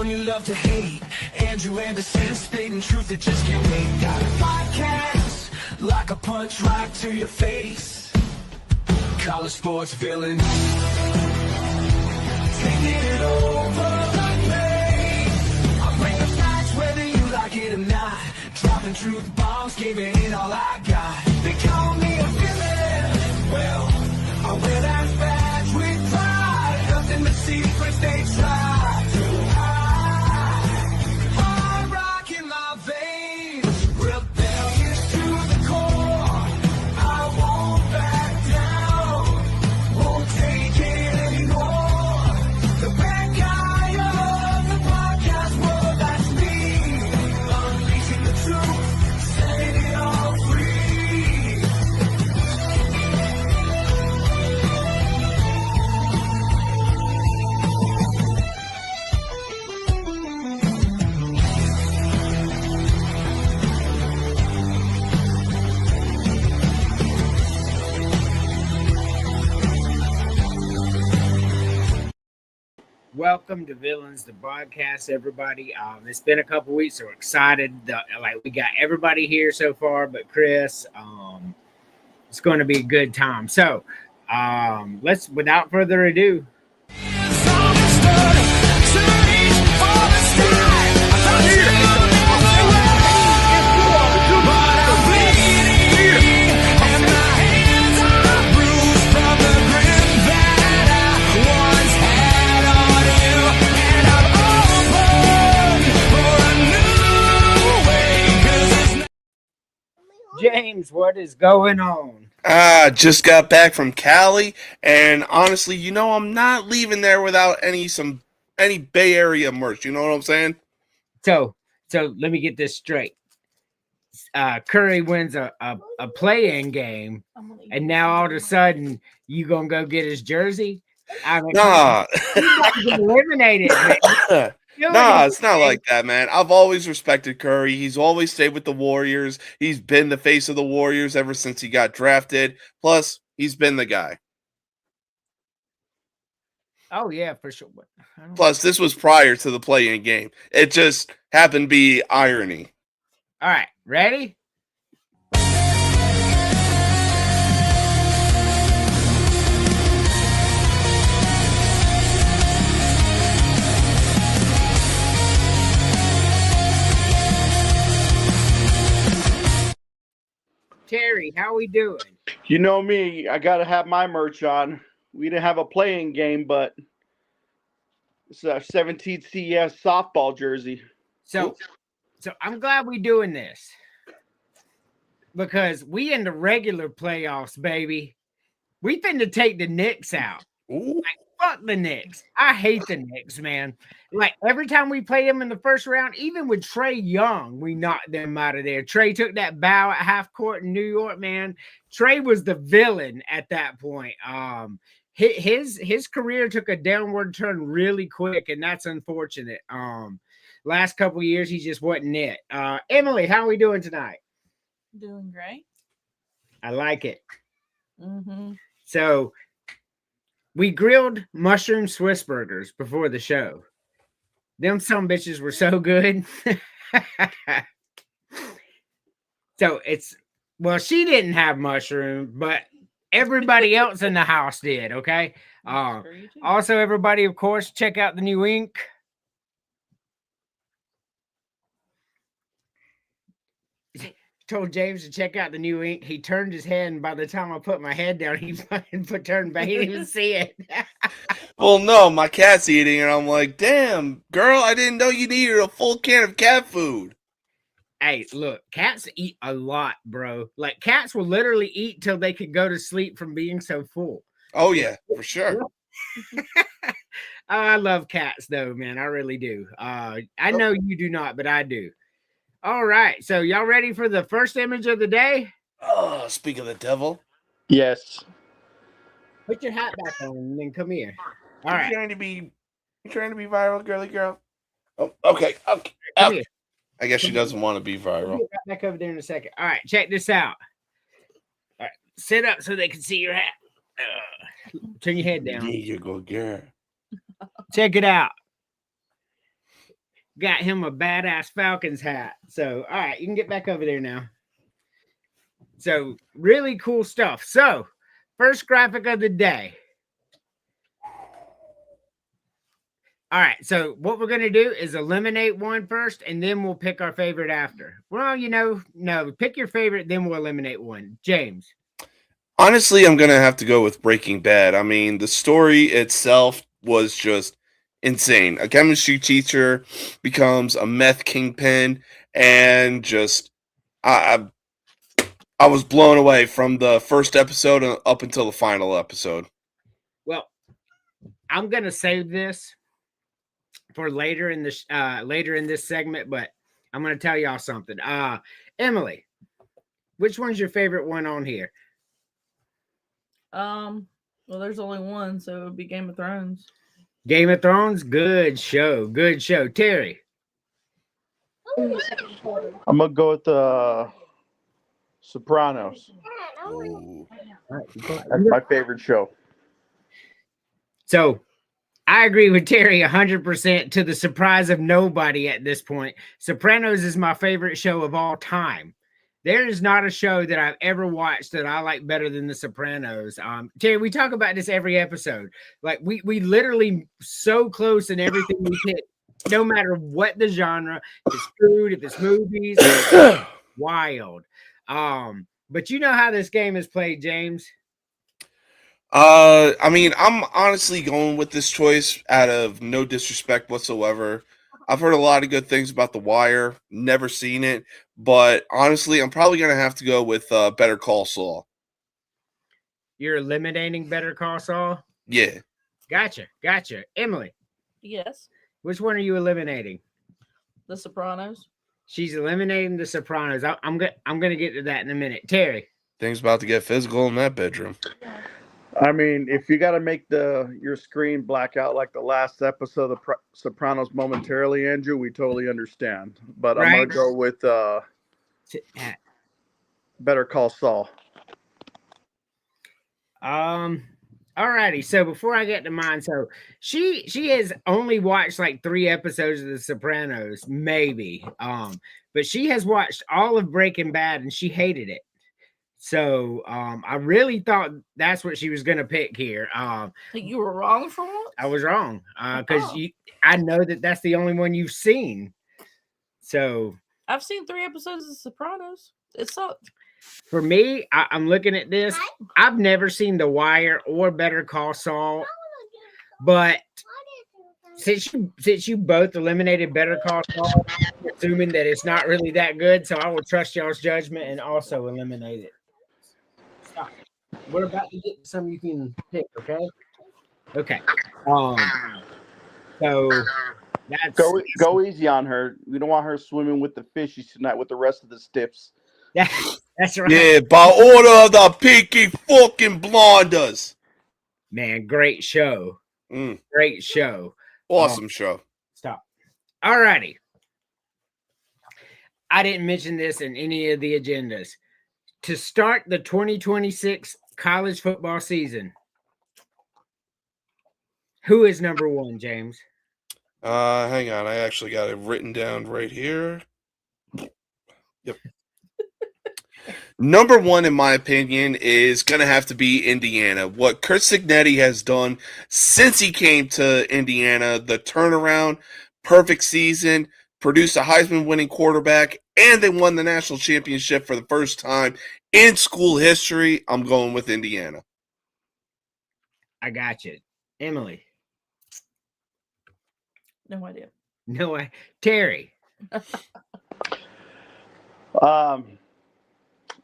you love to hate. Andrew Anderson spitting truth that just can't wait. Got a podcast like a punch right to your face. College sports villain, taking it over like me. I bring the facts whether you like it or not. Dropping truth bombs, giving it all I got. They call me a villain. Well, I wear that badge with pride. Nothing but secrets they try to hide. Hard rock in my veins, rebellious to the core. I won't back down, won't take it anymore. The bad guy of the podcast world, that's me. Unleashing the truth, setting it all free. Welcome to Villains, the podcast, everybody. It's been a couple weeks, so we're excited. We got everybody here so far, but Chris. It's going to be a good time. So, let's, without further ado. James, what is going on? Just got back from Cali, and honestly, I'm not leaving there without any Bay Area merch. You know what I'm saying? So let me get this straight. Curry wins a play-in game, and now all of a sudden you gonna go get his jersey? I mean, Nah. he's eliminated. Man. Nah, it's not like that, man. I've always respected Curry. He's always stayed with the Warriors. He's been the face of the Warriors ever since he got drafted. Plus, he's been the guy. Oh, yeah, for sure. Plus, this was prior to the play-in game. It just happened to be irony. All right, ready? Terry, how we doing? You know me, I gotta have my merch on. We didn't have a playing game, but it's a 17 CES softball jersey. So I'm glad we doing this because we in the regular playoffs, baby. We finna take the Knicks out. Ooh. Fuck the Knicks. I hate the Knicks, man. Like every time we play them in the first round, even with Trae Young, we knocked them out of there. Trae took that bow at half court in New York, man. Trae was the villain at that point. His career took a downward turn really quick, and that's unfortunate. Last couple of years, he just wasn't it. Emily, how are we doing tonight? Doing great. I like it. Mm-hmm. So we grilled mushroom Swiss burgers before the show. Them some bitches were so good. So she didn't have mushroom, but everybody else in the house did. Okay. Also, everybody, of course, check out the new ink. Told James to check out the new ink. He turned his head, and by the time I put my head down, he fucking turned back. He didn't even see it. Well, no, my cat's eating, and I'm like, damn, girl, I didn't know you needed a full can of cat food. Hey, look, cats eat a lot, bro. Like, cats will literally eat till they could go to sleep from being so full. Oh, yeah, for sure. I love cats, though, man. I really do. I know you do not, but I do. All right, so y'all ready for the first image of the day? Oh, speak of the devil. Yes. Put your hat back on and then come here. All right. You trying to be viral, girly girl? Oh, okay. Come here. I guess she doesn't want to be viral. We'll get back over there in a second. All right, check this out. All right, sit up so they can see your hat. Turn your head down. There you go, girl. Check it out. got him a badass Falcons hat. So, all right, you can get back over there now. So, really cool stuff. So, first graphic of the day. All right, so what we're going to do is eliminate one first, and then we'll pick our favorite after. Well, no, pick your favorite, then we'll eliminate one. James. Honestly, I'm going to have to go with Breaking Bad. I mean, the story itself was just insane. A chemistry teacher becomes a meth kingpin, and just I was blown away from the first episode up until the final episode. Well, I'm going to save this for later in this segment, but I'm going to tell y'all something. Emily, which one's your favorite one on here? Well, there's only one, so it would be Game of Thrones. Game of Thrones, good show. Terry. I'm gonna go with the Sopranos. Ooh. That's my favorite show. So I agree with Terry 100% to the surprise of nobody at this point. Sopranos is my favorite show of all time. There is not a show that I've ever watched that I like better than The Sopranos. Terry, we talk about this every episode. Like we literally so close in everything we pick, no matter what the genre, if it's food, if it's movies, it's wild. But you know how this game is played, James. I mean, I'm honestly going with this choice out of no disrespect whatsoever. I've heard a lot of good things about The Wire, never seen it, but honestly, I'm probably going to have to go with Better Call Saul. You're eliminating Better Call Saul? Yeah. Gotcha. Emily, Yes, which one are you eliminating? The Sopranos. She's eliminating The Sopranos. I'm gonna get to that in a minute. Terry. Things about to get physical in that bedroom. I mean, if you got to make your screen black out like the last episode of Sopranos momentarily, Andrew, we totally understand. But I'm gonna go with Better Call Saul. Alrighty. So before I get to mine, so she has only watched like 3 episodes of The Sopranos, maybe. But she has watched all of Breaking Bad and she hated it. So I really thought that's what she was gonna pick here. You were wrong for once? I was wrong. Because I know that's the only one you've seen. So I've seen 3 episodes of The Sopranos. It sucked. For me, I'm looking at this. I've never seen The Wire or Better Call Saul, but since you both eliminated Better Call Saul, I'm assuming that it's not really that good, so I will trust y'all's judgment and also eliminate it. Stop. We're about to get some you can pick, okay? Okay. So that's go easy on her. We don't want her swimming with the fishies tonight with the rest of the stiffs. That's right. Yeah, by order of the Peaky fucking Blinders. Man, great show. Great show. Awesome show. Stop. All righty. I didn't mention this in any of the agendas. To start the 2026 college football season, who is number 1, James? Hang on. I actually got it written down right here. Yep. Number 1, in my opinion, is going to have to be Indiana. What Curt Cignetti has done since he came to Indiana, the turnaround, perfect season, produced a Heisman-winning quarterback, and they won the national championship for the first time in school history. I'm going with Indiana. I got you. Emily. No idea. No way. Terry.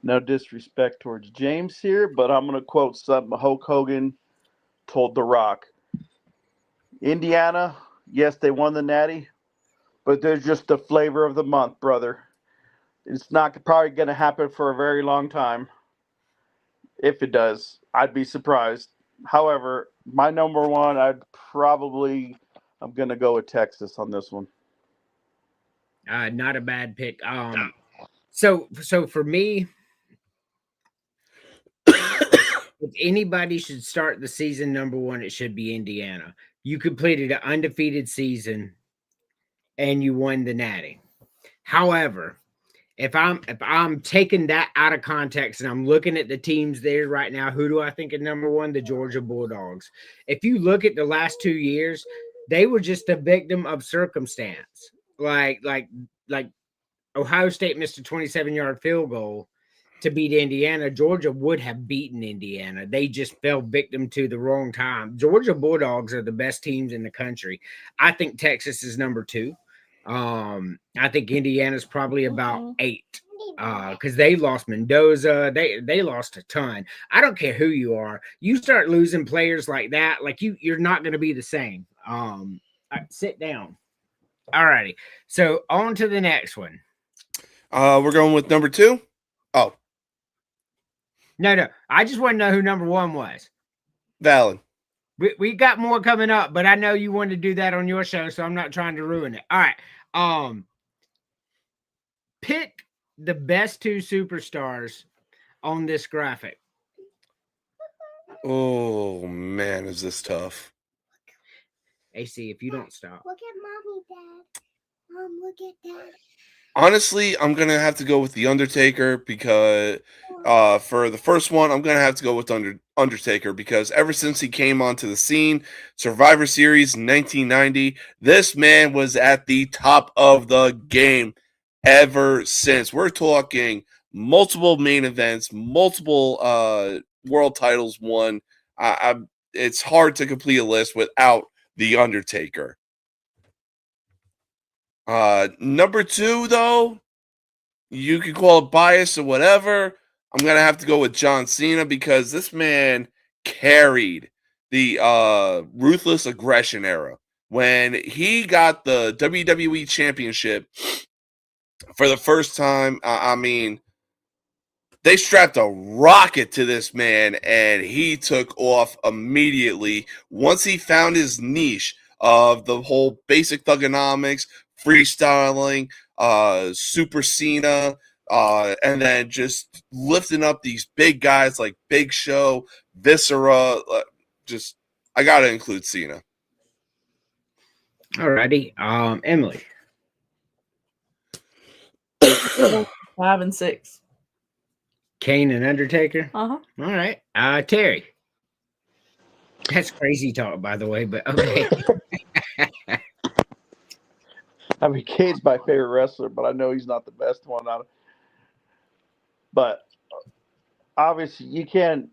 No disrespect towards James here, but I'm going to quote something Hulk Hogan told The Rock. Indiana, yes, they won the Natty, but they're just the flavor of the month, brother. It's not probably going to happen for a very long time. If it does, I'd be surprised. However, my number 1, I'm going to go with Texas on this one. Not a bad pick. So for me, if anybody should start the season number 1, it should be Indiana. You completed an undefeated season. and you won the Natty. However, if I'm taking that out of context and I'm looking at the teams there right now, who do I think is number one? The Georgia Bulldogs. If you look at the last 2 years, they were just a victim of circumstance. Like Ohio State missed a 27-yard field goal to beat Indiana. Georgia would have beaten Indiana. They just fell victim to the wrong time. Georgia Bulldogs are the best teams in the country. I think Texas is number 2. I think Indiana's probably about 8 because they lost Mendoza. They lost a ton. I don't care who you are. You start losing players like that, like you're not going to be the same. Sit down. All righty. So on to the next one. We're going with number 2. Oh, No. I just want to know who number 1 was. valid. We got more coming up, but I know you wanted to do that on your show, so I'm not trying to ruin it. All right. Pick the best 2 superstars on this graphic. Oh man, is this tough? AC, if you don't stop. Look at mommy, Dad. Look at Dad. Honestly, I'm gonna have to go with the Undertaker because for the first one, I'm gonna have to go with Undertaker because ever since he came onto the scene, Survivor Series in 1990, this man was at the top of the game ever since. We're talking multiple main events, multiple world titles won. It's hard to complete a list without the Undertaker. Number 2, though, you can call it bias or whatever. I'm going to have to go with John Cena because this man carried the Ruthless Aggression era. When he got the WWE Championship for the first time, I mean, they strapped a rocket to this man, and he took off immediately once he found his niche of the whole basic thugonomics, freestyling, Super Cena, and then just lifting up these big guys like Big Show, Viscera. I gotta include Cena. Alrighty, Emily. 5 and 6. Kane and Undertaker. Uh-huh. All right, Terry. That's crazy talk, by the way, but okay. I mean, Kane's my favorite wrestler, but I know he's not the best one. But obviously, you can't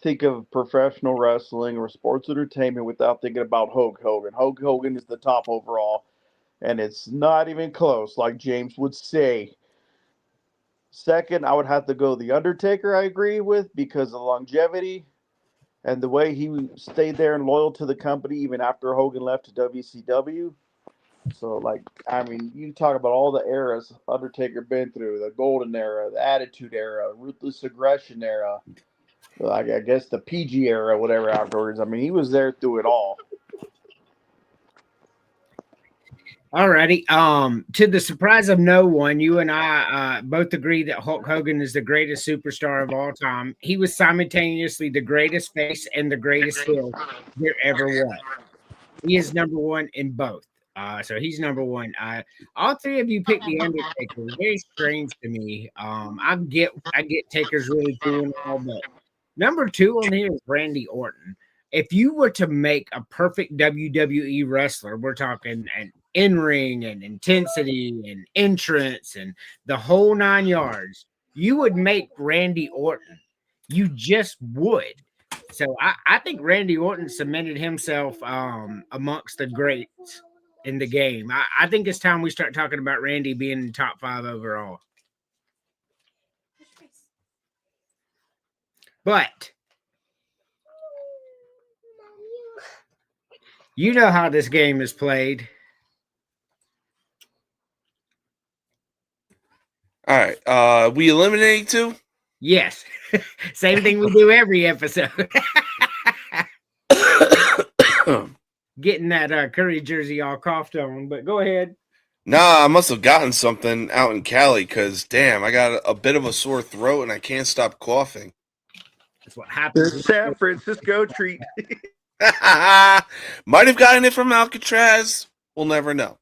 think of professional wrestling or sports entertainment without thinking about Hulk Hogan. Hulk Hogan is the top overall, and it's not even close, like James would say. Second, I would have to go The Undertaker, I agree with, because of longevity and the way he stayed there and loyal to the company even after Hogan left to WCW. So, I mean, you talk about all the eras Undertaker been through, the Golden Era, the Attitude Era, Ruthless Aggression Era, I guess the PG era, whatever afterwards. I mean, he was there through it all. Alrighty. To the surprise of no one, you and I both agree that Hulk Hogan is the greatest superstar of all time. He was simultaneously the greatest face and the greatest heel there ever was. He is number 1 in both. So he's number 1. All 3 of you picked the Undertaker. Very strange to me. I get Taker's really cool and all, but number 2 on here is Randy Orton. If you were to make a perfect WWE wrestler, we're talking an in-ring and intensity and entrance and the whole 9 yards, you would make Randy Orton. You just would. So I think Randy Orton cemented himself amongst the greats in the game. I think it's time we start talking about Randy being in the top 5 overall. But you know how this game is played. All right. We eliminating 2? Yes. Same thing we do every episode. Getting that Curry jersey all coughed on, but go ahead. Nah, I must have gotten something out in Cali because, damn, I got a bit of a sore throat and I can't stop coughing. That's what happens. The San Francisco treat. Might have gotten it from Alcatraz. We'll never know.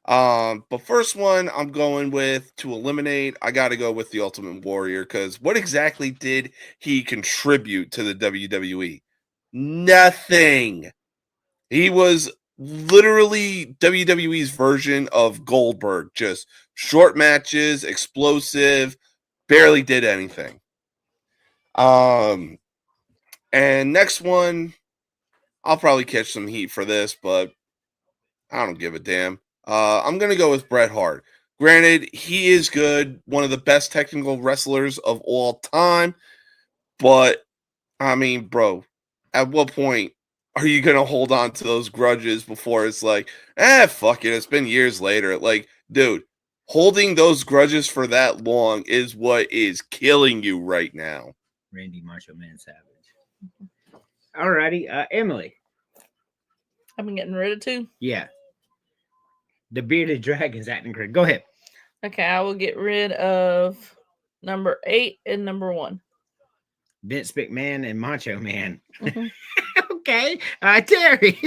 But first one, I'm going with to eliminate. I got to go with the Ultimate Warrior because what exactly did he contribute to the WWE? Nothing. He was literally WWE's version of Goldberg, just short matches, explosive, barely did anything. And next one, I'll probably catch some heat for this, but I don't give a damn. I'm gonna go with Bret Hart. Granted, he is good, one of the best technical wrestlers of all time, but I mean, bro, at what point are you gonna hold on to those grudges before it's like, fuck it, it's been years later. Like, dude, holding those grudges for that long is what is killing you right now. Randy Macho Man Savage. Alrighty, Emily. I've been getting rid of 2. Yeah. The Bearded Dragon's acting great. Go ahead. Okay, I will get rid of number 8 and number 1. Vince McMahon and Macho Man. Mhm. Okay. Terry.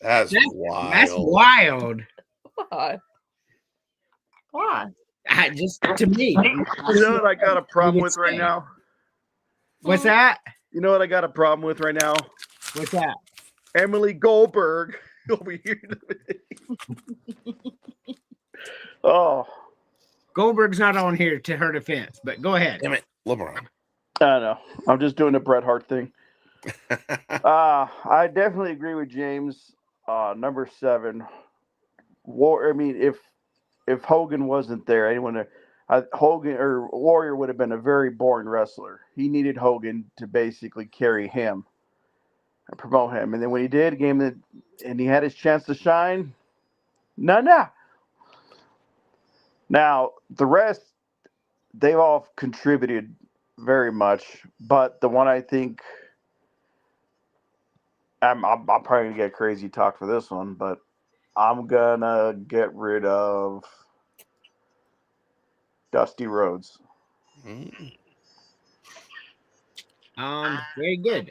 That's wild. That's wild. Why? Why? Just to me. You know what I got a problem with right now? What's that? You know what I got a problem with right now? What's that? Emily Goldberg over here. Oh, Goldberg's not on here to her defense, but go ahead. Damn it, LeBron. I know. I'm just doing the Bret Hart thing. I definitely agree with James. Number 7. If Hogan wasn't there, Hogan or Warrior would have been a very boring wrestler. He needed Hogan to basically carry him and promote him. And then when he did, and he had his chance to shine. No. Now the rest, they've all contributed very much, but the one I think I'm probably gonna get crazy talk for this one, but I'm gonna get rid of Dusty Rhodes. Very good.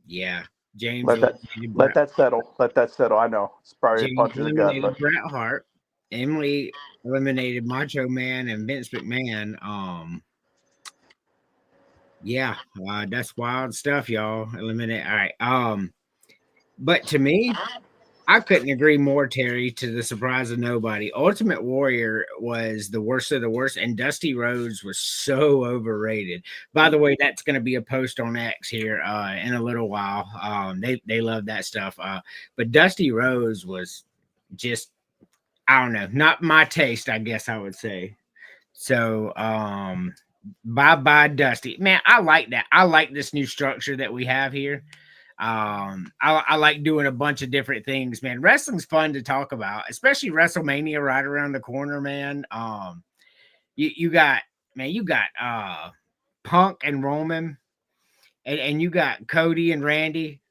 Yeah, James. Let that settle. Let that settle. I know it's probably James a punch in the gut, eliminated but Bret Hart. Emily eliminated Macho Man and Vince McMahon. Yeah, that's wild stuff, y'all. Eliminate. All right. But to me, I couldn't agree more, Terry, to the surprise of nobody. Ultimate Warrior was the worst of the worst, and Dusty Rhodes was so overrated. By the way, that's going to be a post on X here in a little while. They love that stuff. But Dusty Rhodes was just, I don't know, not my taste, I guess I would say. So, bye Dusty. Man, I like that. I like this new structure that we have here. I like doing a bunch of different things, man. Wrestling's fun to talk about, especially WrestleMania right around the corner, man. You got Punk and Roman, and you got Cody and Randy.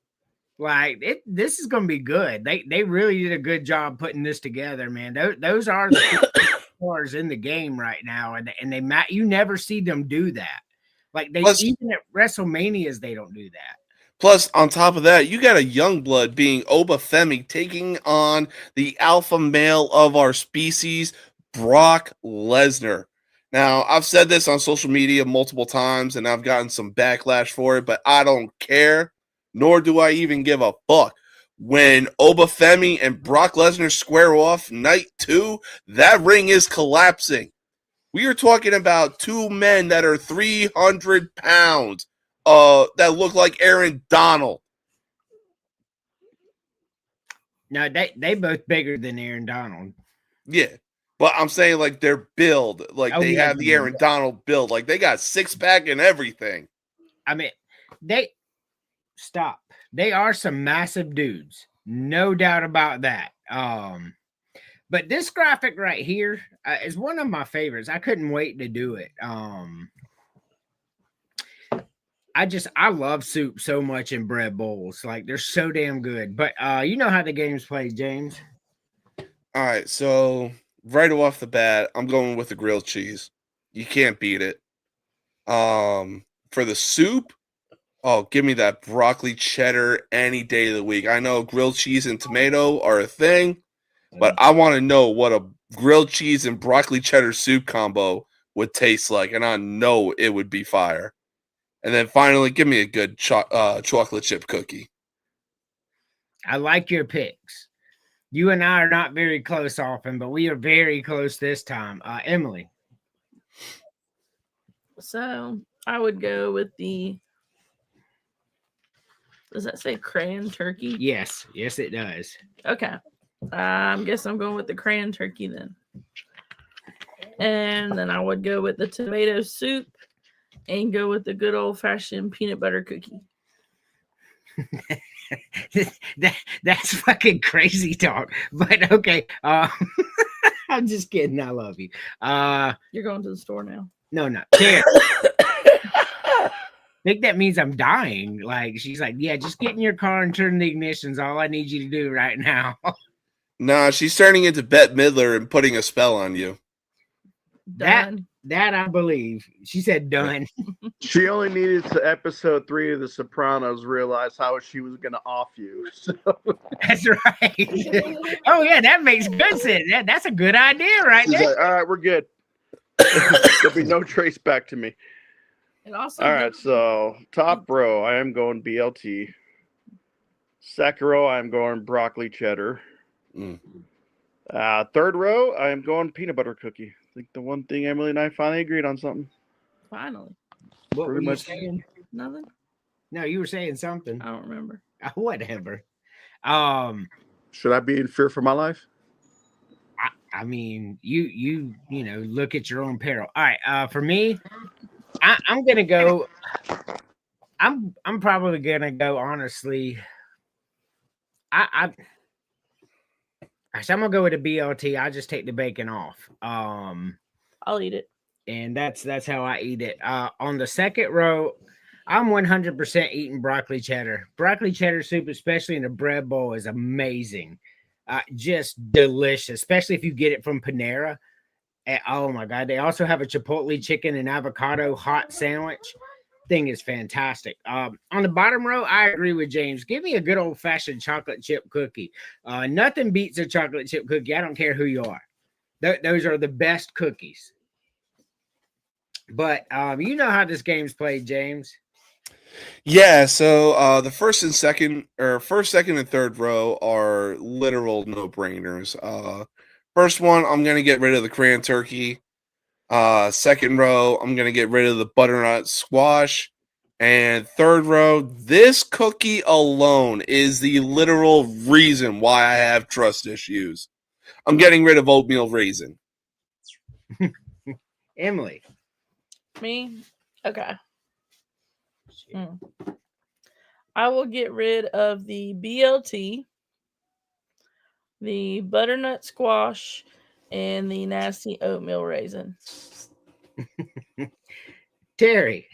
Like this is gonna be good. They really did a good job putting this together, man. Those are the stars in the game right now, and you never see them do that. Like even at WrestleManias, they don't do that. Plus, on top of that, you got a young blood being Obafemi taking on the alpha male of our species, Brock Lesnar. Now, I've said this on social media multiple times, and I've gotten some backlash for it, but I don't care, nor do I even give a fuck. When Obafemi and Brock Lesnar square off night 2, that ring is collapsing. We are talking about 2 men that are 300 pounds. That look like Aaron Donald. No, they both bigger than Aaron Donald. Yeah, but I'm saying like their build, like they have the Aaron Donald build, like they got 6-pack and everything. I mean, they are some massive dudes, no doubt about that. But this graphic right here is one of my favorites. I couldn't wait to do it. I love soup so much in bread bowls. Like they're so damn good. But you know how the game's played, James. All right, so right off the bat, I'm going with the grilled cheese. You can't beat it. For the soup, Oh, give me that broccoli cheddar any day of the week. I know grilled cheese and tomato are a thing, but I want to know what a grilled cheese and broccoli cheddar soup combo would taste like, and I know it would be fire. And then finally, give me a good chocolate chip cookie. I like your picks. You and I are not very close often, but we are very close this time. Emily. So I would go with does that say crayon turkey? Yes, it does. Okay. I guess I'm going with the crayon turkey then. And then I would go with the tomato soup and go with the good old fashioned peanut butter cookie. That's fucking crazy talk. But okay. I'm just kidding. I love you. You're going to the store now. No, not Terry. I think that means I'm dying. Like she's like, yeah, just get in your car and turn the ignitions. All I need you to do right now. Nah, she's turning into Bette Midler and putting a spell on you. Done. That I believe. She said done. She only needed to episode 3 of The Sopranos realize how she was going to off you. So. That's right. Oh yeah, that makes good sense. That's a good idea, right She's there. like, all right, we're good. There'll be no trace back to me. And also, All right, so top row, I am going BLT. Second row, I am going broccoli cheddar. Mm. Third row, I am going peanut butter cookie. I think the one thing Emily and I finally agreed on something. finally, What were pretty you much- saying? nothing. No, you were saying something. I don't remember. Whatever. Should I be in fear for my life? I mean, you know, look at your own peril. All right. For me, I'm gonna go. I'm probably gonna go. Honestly, actually, I'm gonna go with a BLT. I just take the bacon off. I'll eat it. And that's how I eat it. On the second row, I'm 100% eating broccoli cheddar. Broccoli cheddar soup, especially in a bread bowl, is amazing. Just delicious, especially if you get it from Panera. Oh my God. They also have a Chipotle chicken and avocado hot sandwich. Thing is fantastic. On the bottom row, I agree with James. Give me a good old fashioned chocolate chip cookie. Nothing beats a chocolate chip cookie. I don't care who you are. Those are the best cookies. But you know how this game's played, James. Yeah, so the first, second, and third row are literal no-brainers. First one, I'm gonna get rid of the crayon turkey. Second row, I'm gonna get rid of the butternut squash. And third row, this cookie alone is the literal reason why I have trust issues. I'm getting rid of oatmeal raisin. Emily. Me? Okay. I will get rid of the BLT, the butternut squash, and the nasty oatmeal raisin. Terry.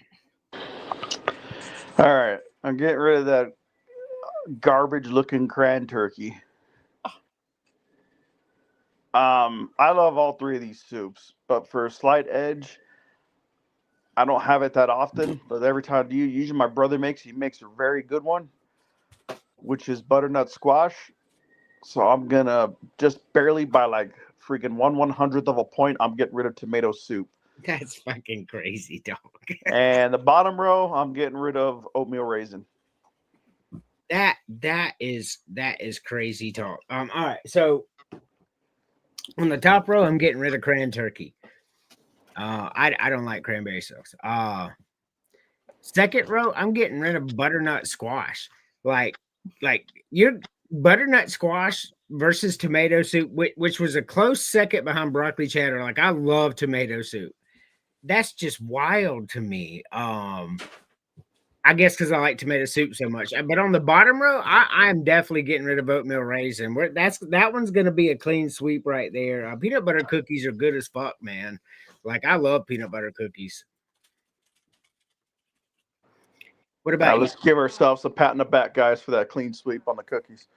All right, I'm getting rid of that garbage-looking cran turkey. I love all 3 of these soups, but for a slight edge, I don't have it that often. But every time usually my brother he makes a very good one, which is butternut squash. So I'm gonna just barely by like freaking 1/100th of a point, I'm getting rid of tomato soup. That's fucking crazy, dog. And the bottom row, I'm getting rid of oatmeal raisin. That is crazy talk. All right. So on the top row, I'm getting rid of cran turkey. I don't like cranberry sauce. Second row, I'm getting rid of butternut squash. Like your butternut squash versus tomato soup, which was a close second behind broccoli cheddar. Like I love tomato soup. That's just wild to me. I guess because I like tomato soup so much. But on the bottom row, I am definitely getting rid of oatmeal raisin. That one's going to be a clean sweep right there. Peanut butter cookies are good as fuck, man. Like I love peanut butter cookies. What about you? Let's give ourselves a pat on the back, guys, for that clean sweep on the cookies.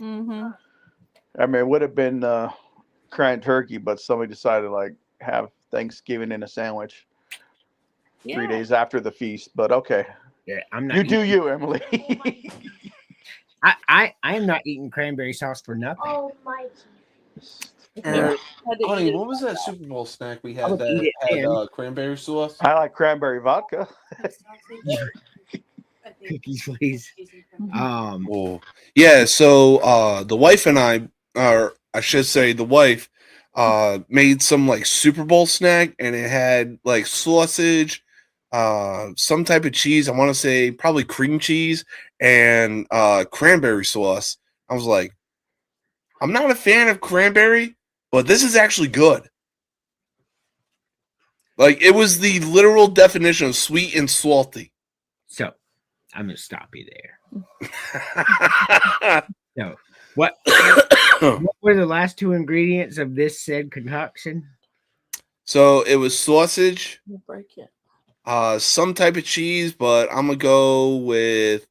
Mm-hmm. I mean, it would have been cran turkey, but somebody decided to have Thanksgiving in a sandwich 3 days after the feast. But okay. Yeah, I'm not. You do eating- you, Emily. I am not eating cranberry sauce for nothing. Oh my. Honey, what was that Super Bowl snack we had would eat that it had then. cranberry sauce? I like cranberry vodka. Cookies, please. Oh, yeah. So the wife and I, or I should say, the wife, made some like Super Bowl snack, and it had like sausage, some type of cheese. I want to say probably cream cheese and cranberry sauce. I was like, I'm not a fan of cranberry, but this is actually good. Like it was the literal definition of sweet and salty. So I'm gonna stop you there. So what were the last two ingredients of this said concoction? So it was sausage, We'll break it. some type of cheese, but I'm gonna go with.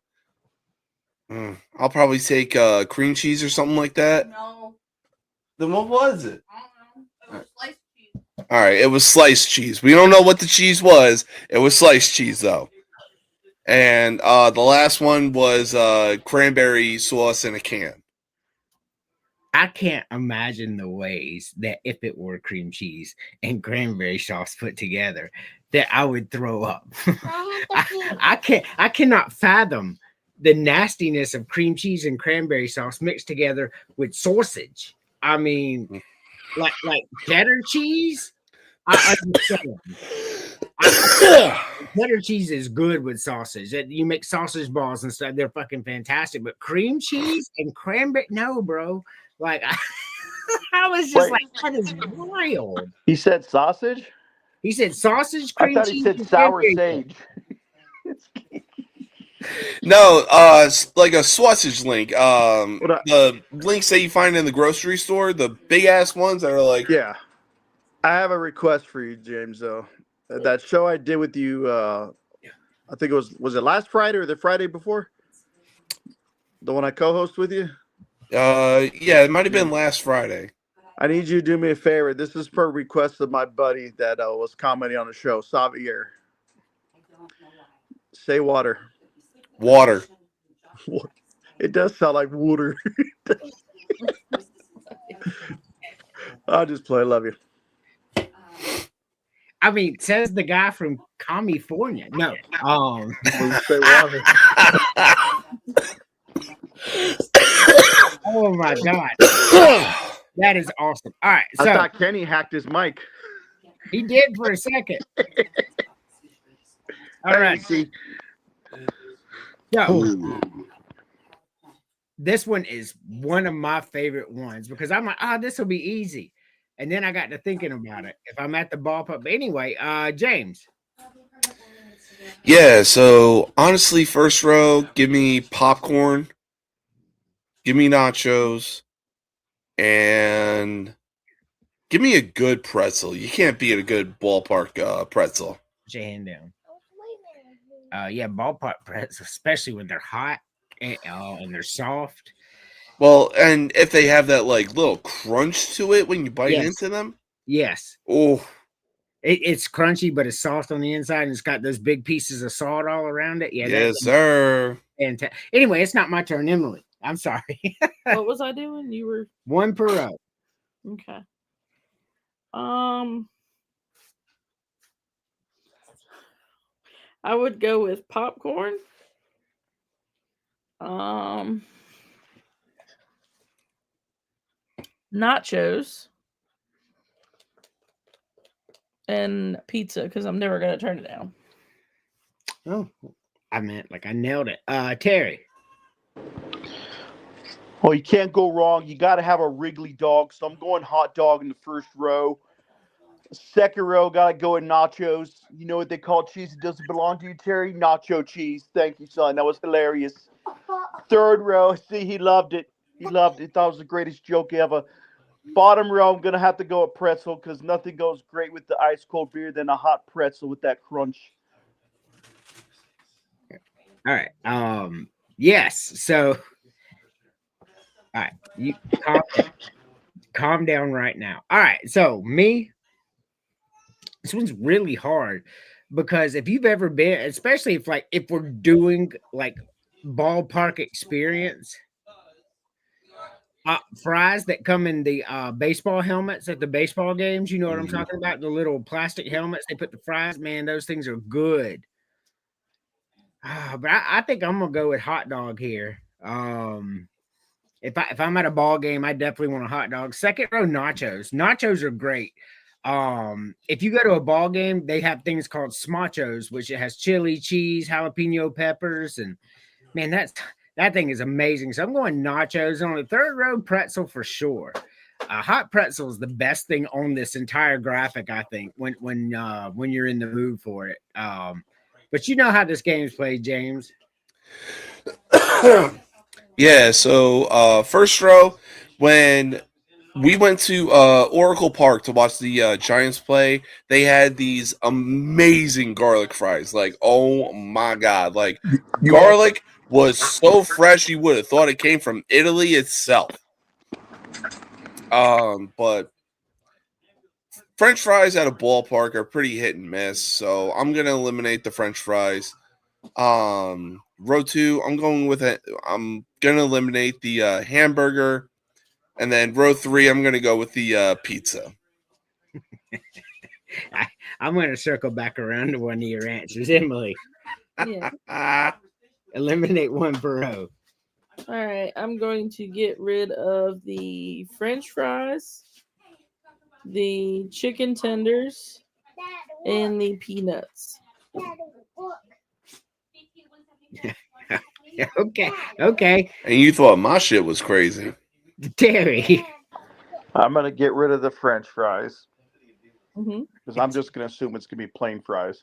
I'll probably take cream cheese or something like that. No, Then what was it? I don't know. It was sliced cheese. All right, it was sliced cheese. We don't know what the cheese was. It was sliced cheese though. And the last one was cranberry sauce in a can. I can't imagine the ways that if it were cream cheese and cranberry sauce put together, that I would throw up. I cannot fathom the nastiness of cream cheese and cranberry sauce mixed together with sausage. I mean, like cheddar cheese. I understand. Cheddar cheese is good with sausage. You make sausage balls and stuff; they're fucking fantastic. But cream cheese and cranberry, no, bro. Like I was just Wait. like, that is wild. He said sausage? He said sausage, I cream thought cheese, he said and sour cranberry. sage. No, like a sausage link. What I- The links that you find in the grocery store, the big ass ones that are like, Yeah. I have a request for you, James, though. That show I did with you, I think it was it last Friday or the Friday before? The one I co-host with you? yeah, it might have been last Friday. I need you to do me a favor. This is per request of my buddy that was commenting on the show, Xavier. Say water. Water. It does sound like water. I'll just play. Love you. I mean, says the guy from California. No, Say water. oh my god, that is awesome. All right, I so thought Kenny hacked his mic. he did for a second. All right, See, so this one is one of my favorite ones because I'm like, this will be easy. And then I got to thinking about it. If I'm at the ballpark, but anyway, James. Yeah, so honestly, first row, give me popcorn, give me nachos, and give me a good pretzel. You can't beat a good ballpark pretzel. Put your hand down. Yeah, ballpark pretzels, especially when they're hot and they're soft. Well, and if they have that like little crunch to it when you bite Yes. into them, Yes, oh, it's crunchy, but it's soft on the inside, and it's got those big pieces of salt all around it. Yeah, yes, sir. fantastic. Anyway, it's not my turn, Emily. I'm sorry. What was I doing? You were One per row. okay. I would go with popcorn. Nachos and pizza because I'm never gonna turn it down. Oh, I meant like I nailed it. Terry. well, you can't go wrong. You got to have a Wrigley dog. So I'm going hot dog in the first row. Second row, got to go with nachos. You know what they call cheese that doesn't belong to you, Terry? Nacho cheese. Thank you, son. That was hilarious. Third row, see, he loved it. He loved it. Thought it was the greatest joke ever. Bottom row, I'm going to have to go with pretzel because nothing goes great with the ice cold beer than a hot pretzel with that crunch. All right. Yes. So, all right. You calm down right now. All right. So me, this one's really hard. because if you've ever been, especially if we're doing like ballpark experience, fries that come in the baseball helmets at the baseball games, you know what I'm talking about? The little plastic helmets they put the fries, man, those things are good. But I think I'm gonna go with hot dog here. If I'm at a ball game, I definitely want a hot dog. Second row nachos. Nachos are great. If you go to a ball game, they have things called smachos, which it has chili, cheese, jalapeno peppers, and man, that thing is amazing. So I'm going nachos. On the third row, pretzel for sure. Hot pretzel is the best thing on this entire graphic, I think, when you're in the mood for it. But you know how this game's played, James. Yeah, so first row, when we went to Oracle Park to watch the Giants play, they had these amazing garlic fries. Like, oh my God. Like, garlic was so fresh you would have thought it came from Italy itself. But French fries at a ballpark are pretty hit and miss, so I'm gonna eliminate the French fries. Row 2, I'm gonna eliminate the hamburger, and then row 3, I'm gonna go with the pizza. I'm gonna circle back around to one of your answers, Emily. Yeah. Eliminate one per row. All right, I'm going to get rid of the French fries, the chicken tenders, and the peanuts. Okay. And you thought my shit was crazy. Terry. I'm gonna get rid of the French fries Mm-hmm. because I'm just gonna assume it's gonna be plain fries.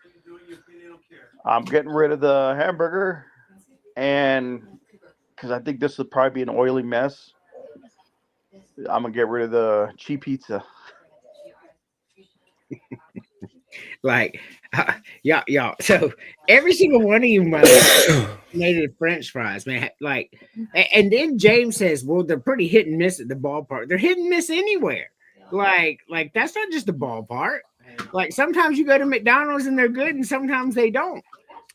I'm getting rid of the hamburger, and because I think this will probably be an oily mess, I'm gonna get rid of the cheap pizza. Like, y'all. So every single one of you made French fries, man. Like, and then James says, "Well, they're pretty hit and miss at the ballpark. They're hit and miss anywhere. Like that's not just the ballpark. Like sometimes you go to McDonald's and they're good, and sometimes they don't.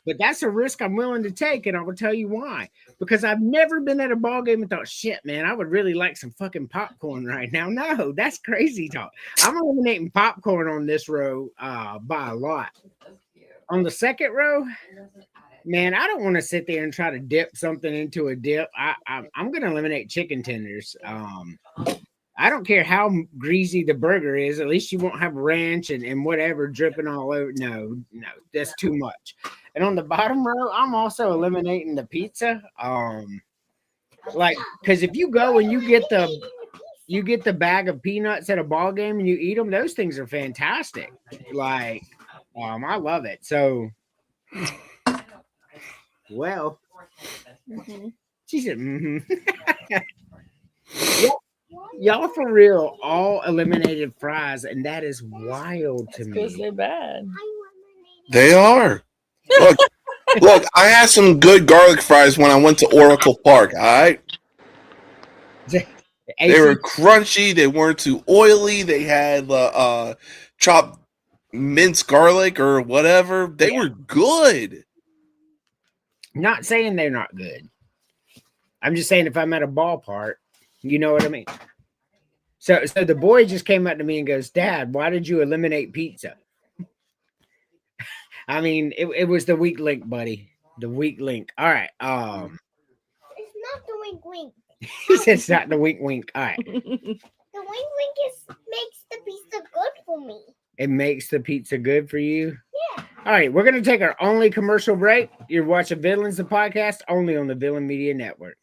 But that's a risk I'm willing to take, and I will tell you why. Because I've never been at a ball game and thought, shit, man, I would really like some fucking popcorn right now. No, that's crazy talk. I'm eliminating popcorn on this row by a lot. On the second row, man, I don't want to sit there and try to dip something into a dip. I'm going to eliminate chicken tenders. I don't care how greasy the burger is. At least you won't have ranch and whatever dripping all over. No, that's too much. And on the bottom row, I'm also eliminating the pizza. Like, because if you go and you get the bag of peanuts at a ball game and you eat them, those things are fantastic. Like, I love it. So, well, she said, Y'all for real all eliminated fries, and that is wild to me. Because they're bad. They are. Look, I had some good garlic fries when I went to Oracle Park, all right? They were crunchy. They weren't too oily. They had chopped minced garlic or whatever. They were good. Not saying they're not good. I'm just saying if I'm at a ballpark, you know what I mean? So the boy just came up to me and goes, Dad, why did you eliminate pizza? I mean, it was the weak link, buddy. The weak link. All right. It's not the wink wink. He said it's not the wink wink. All right. The wink wink makes the pizza good for me. It makes the pizza good for you? Yeah. All right. We're going to take our only commercial break. You're watching Villains, the podcast, only on the Villain Media Network.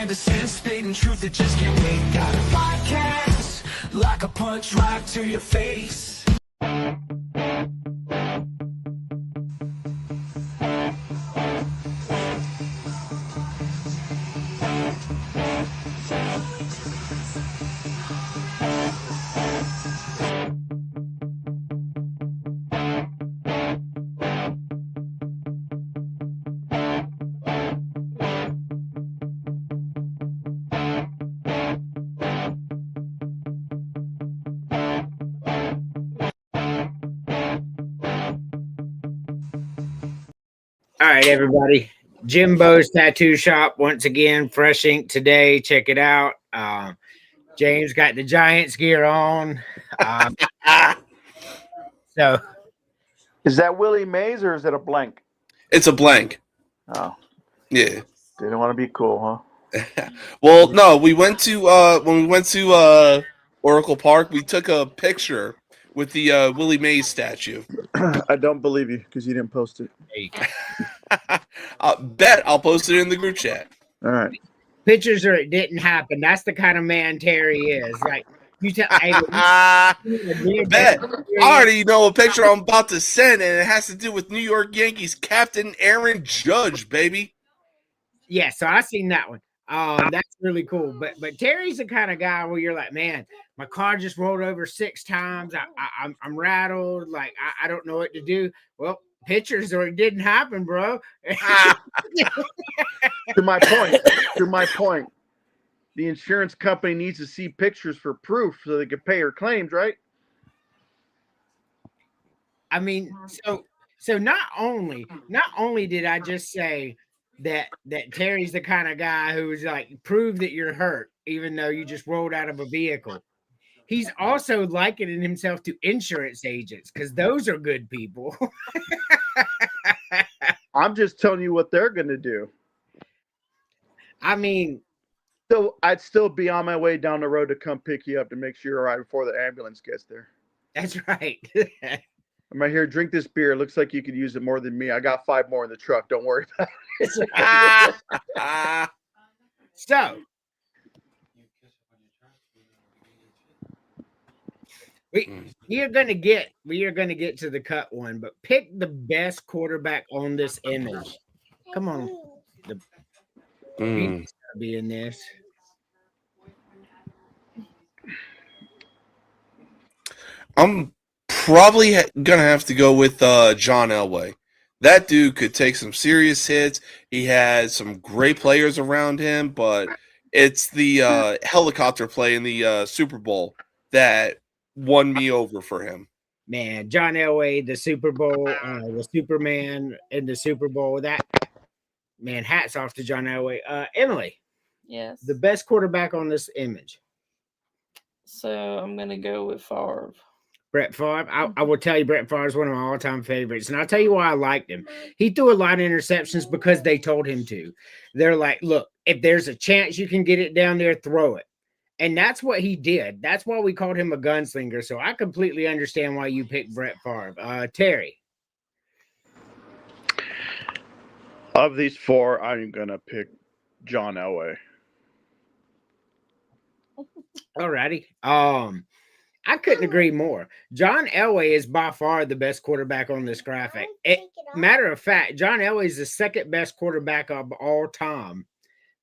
ever since, spitting truth that just can't wait. Got a podcast like a punch right to your face. All right, everybody. Jimbo's Tattoo Shop once again, fresh ink today. Check it out. James got the Giants gear on. So Is that Willie Mays or is it a blank? It's a blank. Oh, Yeah. didn't want to be cool, Well, no, we went to when we went to Oracle Park, we took a picture with the Willie Mays statue. huh? I don't believe you because you didn't post it. there you go. Bet I'll post it in the group chat. All right. Pictures or it didn't happen. That's the kind of man Terry is. Like you tell. Hey, Bet. I already know a picture I'm about to send, and it has to do with New York Yankees captain Aaron Judge, baby. Yeah, so I seen that one. That's really cool. But Terry's the kind of guy where you're like, man, my car just rolled over 6 times. I'm rattled. Like I don't know what to do. Well, pictures or it didn't happen, bro. To my point. The insurance company needs to see pictures for proof so they can pay her claims, right? I mean, so not only did I just say that Terry's the kind of guy who's like prove that you're hurt even though you just rolled out of a vehicle. He's also likening himself to insurance agents because those are good people. I'm just telling you what they're going to do. I mean, So I'd still be on my way down the road to come pick you up to make sure you're all right before the ambulance gets there. that's right. I'm right here. Drink this beer. Looks like you could use it more than me. I got 5 more in the truck. Don't worry about it. So we are gonna get to the cut one, but pick the best quarterback on this image. Come on, Mm. be in this. I'm probably gonna have to go with John Elway. That dude could take some serious hits. He has some great players around him, but it's the helicopter play in the Super Bowl that won me over for him. Man, John Elway, the Super Bowl, the Superman in the Super Bowl. That man, hats off to John Elway. Emily, Yes. the best quarterback on this image. So I'm gonna go with Favre. Brett Favre. I will tell you, Brett Favre is one of my all-time favorites, and I'll tell you why I liked him. He threw a lot of interceptions because they told him to. They're like, look, if there's a chance you can get it down there, throw it. And that's what he did. That's why we called him a gunslinger. So I completely understand why you picked Brett Favre. Terry. Of these 4, I'm going to pick John Elway. Alrighty. I couldn't agree more. John Elway is by far the best quarterback on this graphic. Matter of fact, John Elway is the second best quarterback of all time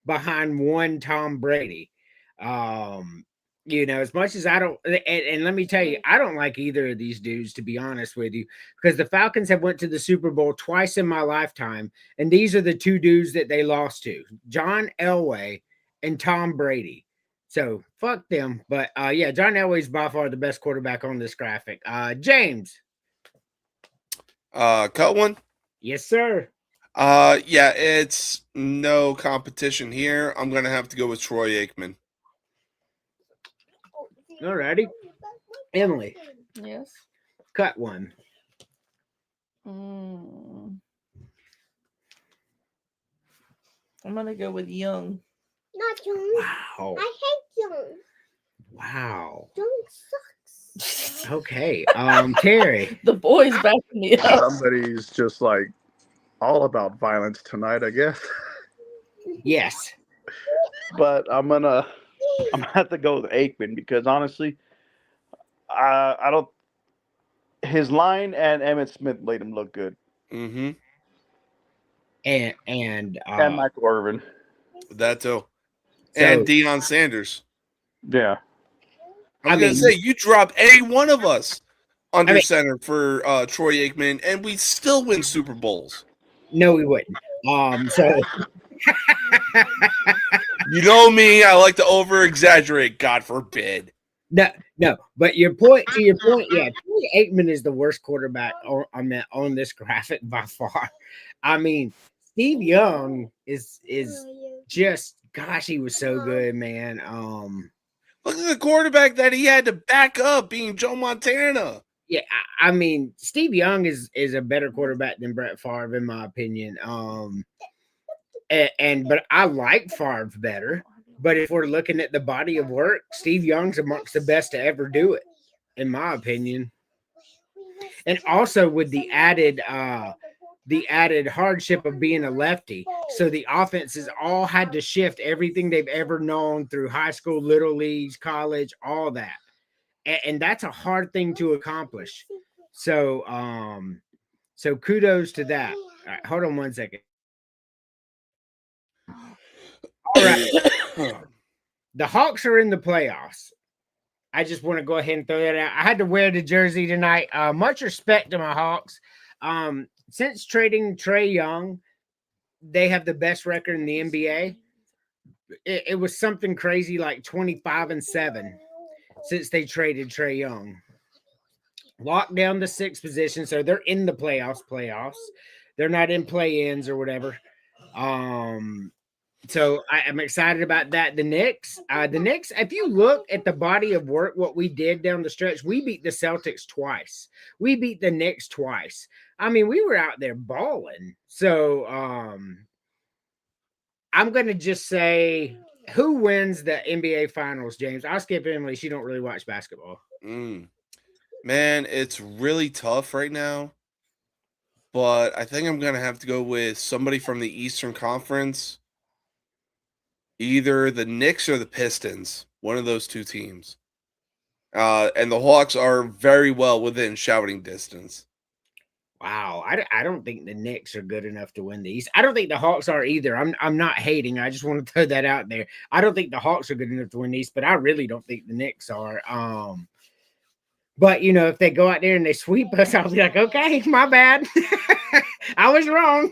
behind one Tom Brady. You know, as much as I don't, and let me tell you, I don't like either of these dudes, to be honest with you, because the Falcons have went to the Super Bowl twice in my lifetime, and these are the 2 dudes that they lost to, John Elway and Tom Brady. So fuck them. But yeah, John Elway is by far the best quarterback on this graphic. James. Cut one. Yes, sir. Yeah, it's no competition here. I'm gonna have to go with Troy Aikman. Alrighty. Emily, Yes. cut one. I'm gonna go with Young. Not Young. Wow. I hate Young. Wow. Young sucks. Okay. Terry. The boys backing me up. Somebody's just like all about violence tonight, I guess. Yes. but I'm gonna have to go with Aikman because honestly, I don't. His line and Emmett Smith made him look good, Mm-hmm. and and Michael Irvin. That too. so And Deion Sanders. Yeah, I was I gonna mean, say you drop any one of us under I mean, center for Troy Aikman, and we still win Super Bowls. no, we wouldn't. So You know me, I like to over exaggerate. God forbid. no. But your point to your point, yeah, Troy Aikman is the worst quarterback on this graphic by far. I mean, Steve Young is just gosh, he was so good, man. Look at the quarterback that he had to back up, being Joe Montana. Yeah, I mean, Steve Young is a better quarterback than Brett Favre, in my opinion. But I like Favre better. But if we're looking at the body of work, Steve Young's amongst the best to ever do it, in my opinion. And also with the added hardship of being a lefty. So the offenses all had to shift everything they've ever known through high school, little leagues, college, all that. And that's a hard thing to accomplish. So so kudos to that. All right, hold on one second. All right. The Hawks are in the playoffs. I just want to go ahead and throw that out. I had to wear the jersey tonight. Much respect to my Hawks. Since trading Trae Young, they have the best record in the NBA. It was something crazy like 25-7 since they traded Trae Young. Locked down the sixth position, so they're in the playoffs. They're not in play-ins or whatever. So I'm excited about that. The Knicks, if you look at the body of work, what we did down the stretch, we beat the Celtics twice. We beat the Knicks twice. I mean, we were out there balling. So I'm going to just say, who wins the NBA Finals, James? I'll skip Emily. She don't really watch basketball. Man, it's really tough right now. But I think I'm going to have to go with somebody from the Eastern Conference. Either the Knicks or the Pistons. One of those two teams. And the Hawks are very well within shouting distance. Wow, I don't think the Knicks are good enough to win the East. I don't think the Hawks are either. I'm not hating. I just want to throw that out there. I don't think the Hawks are good enough to win the East, but I really don't think the Knicks are. But you know, if they go out there and they sweep us, I'll be like, okay, my bad. I was wrong.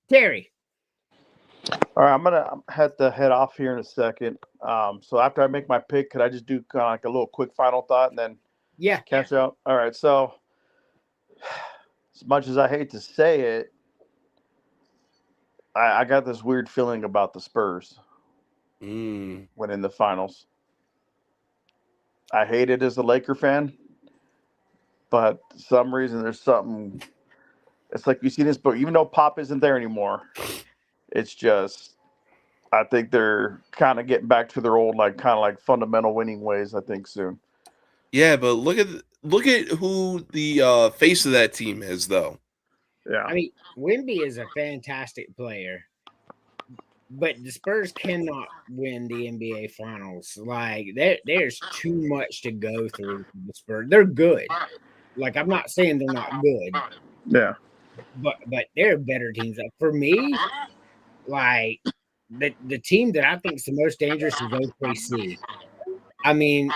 Terry. All right, I'm gonna have to head off here in a second. So after I make my pick, could I just do kind of like a little quick final thought and then Yeah. cash out? All right. So as much as I hate to say it, I got this weird feeling about the Spurs winning the finals. I hate it as a Laker fan, but for some reason there's something. It's like you see this, but even though Pop isn't there anymore, it's just I think they're kind of getting back to their old kind of like fundamental winning ways. I think soon. Yeah, but look at who the face of that team is, though. Yeah, I mean, Wemby is a fantastic player, but the Spurs cannot win the NBA Finals. Like there's too much to go through for the Spurs. They're good. Like I'm not saying they're not good. Yeah. But they're better teams. For me, like the team that I think is the most dangerous is OKC. I mean,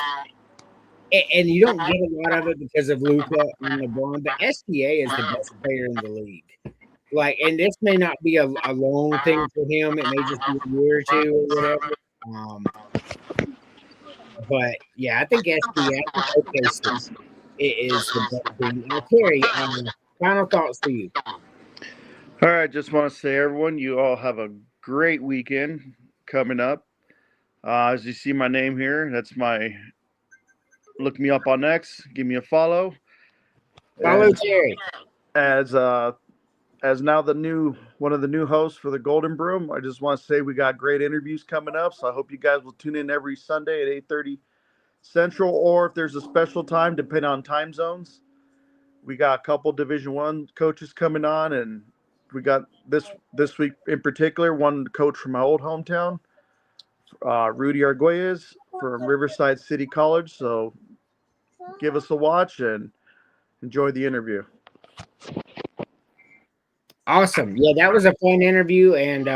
and you don't get a lot of it because of Luka and LeBron, but SGA is the best player in the league. Like, and this may not be a long thing for him. It may just be a year or two or whatever. But yeah, I think SGA OKC is the best team. Now, Terry, final thoughts for you. All right, just want to say, everyone, you all have a great weekend coming up. As you see my name here, that's my. Look me up on X. Give me a follow. Follow Terry. As now one of the new hosts for the Golden Broom, I just want to say we got great interviews coming up. So I hope you guys will tune in every Sunday at 8:30 Central, or if there's a special time, depending on time zones. We got a couple Division I coaches coming on, and we got this week in particular, one coach from my old hometown, Rudy Arguelles from Riverside City College. So give us a watch and enjoy the interview. Awesome. Yeah, that was a fun interview. And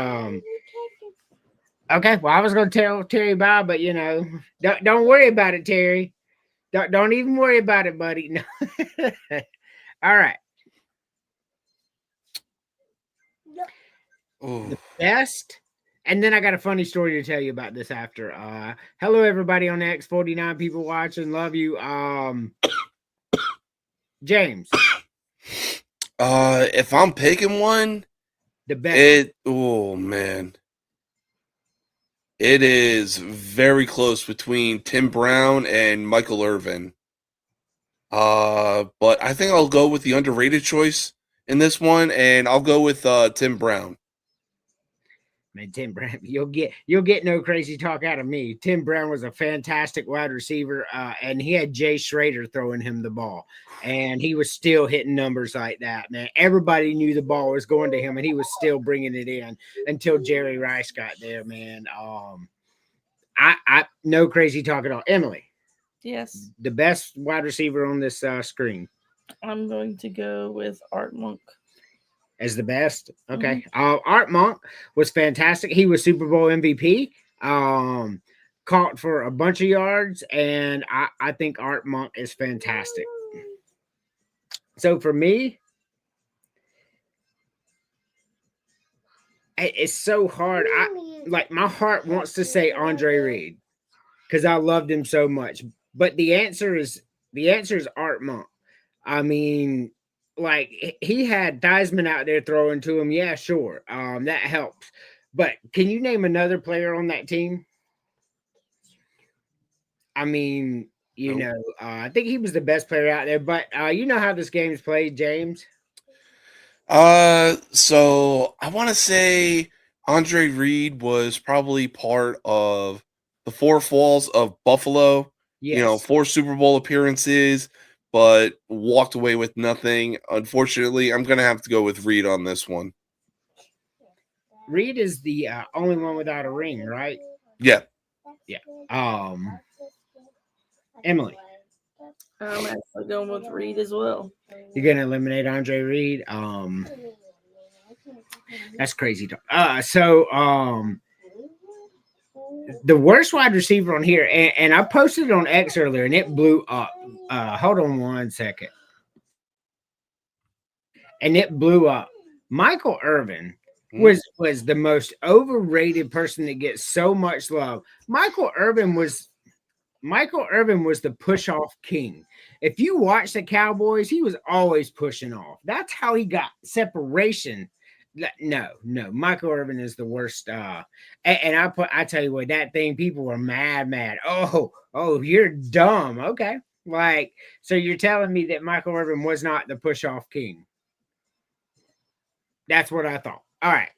okay, well, I was going to tell Terry bye, but don't worry about it, Terry. Don't even worry about it, buddy. No. All right. Ooh. The best. And then I got a funny story to tell you about this after. Hello, everybody on the X49 people watching. Love you. James. If I'm picking one, The best. oh man. It is very close between Tim Brown and Michael Irvin. But I think I'll go with the underrated choice in this one, and I'll go with Tim Brown. Man, Tim Brown, you'll get no crazy talk out of me. Tim Brown was a fantastic wide receiver, and he had Jay Schrader throwing him the ball, and he was still hitting numbers like that, man. Everybody knew the ball was going to him, and he was still bringing it in until Jerry Rice got there, man. I no crazy talk at all. Emily, Yes, the best wide receiver on this screen I'm going to go with Art Monk. as the best. Okay. Art Monk was fantastic. He was Super Bowl MVP. Caught for a bunch of yards, and I think Art Monk is fantastic. So for me, it's so hard. My heart wants to say Andre Reed because I loved him so much, but the answer is Art Monk. I mean, like, he had Theismann out there throwing to him. Yeah, sure. That helps. But can you name another player on that team? I mean, I think he was the best player out there. But you know how this game's played, James? So I want to say Andre Reed was probably part of the Four Falls of Buffalo. Yes. 4 Super Bowl appearances, but walked away with nothing. Unfortunately, I'm going to have to go with Reed on this one. Reed is the only one without a ring, right? Yeah. Emily, I'm actually going with Reed as well. you're going to eliminate Andre Reed. That's crazy. The worst wide receiver on here, and I posted it on X earlier, and it blew up. Hold on one second. And it blew up. Michael Irvin was the most overrated person that gets so much love. Michael Irvin was the push-off king. If you watch the Cowboys, he was always pushing off. That's how he got separation. No, Michael Irvin is the worst. And I tell you what, that thing, people were mad. Oh, you're dumb. Okay. So you're telling me that Michael Irvin was not the push-off king. That's what I thought. All right.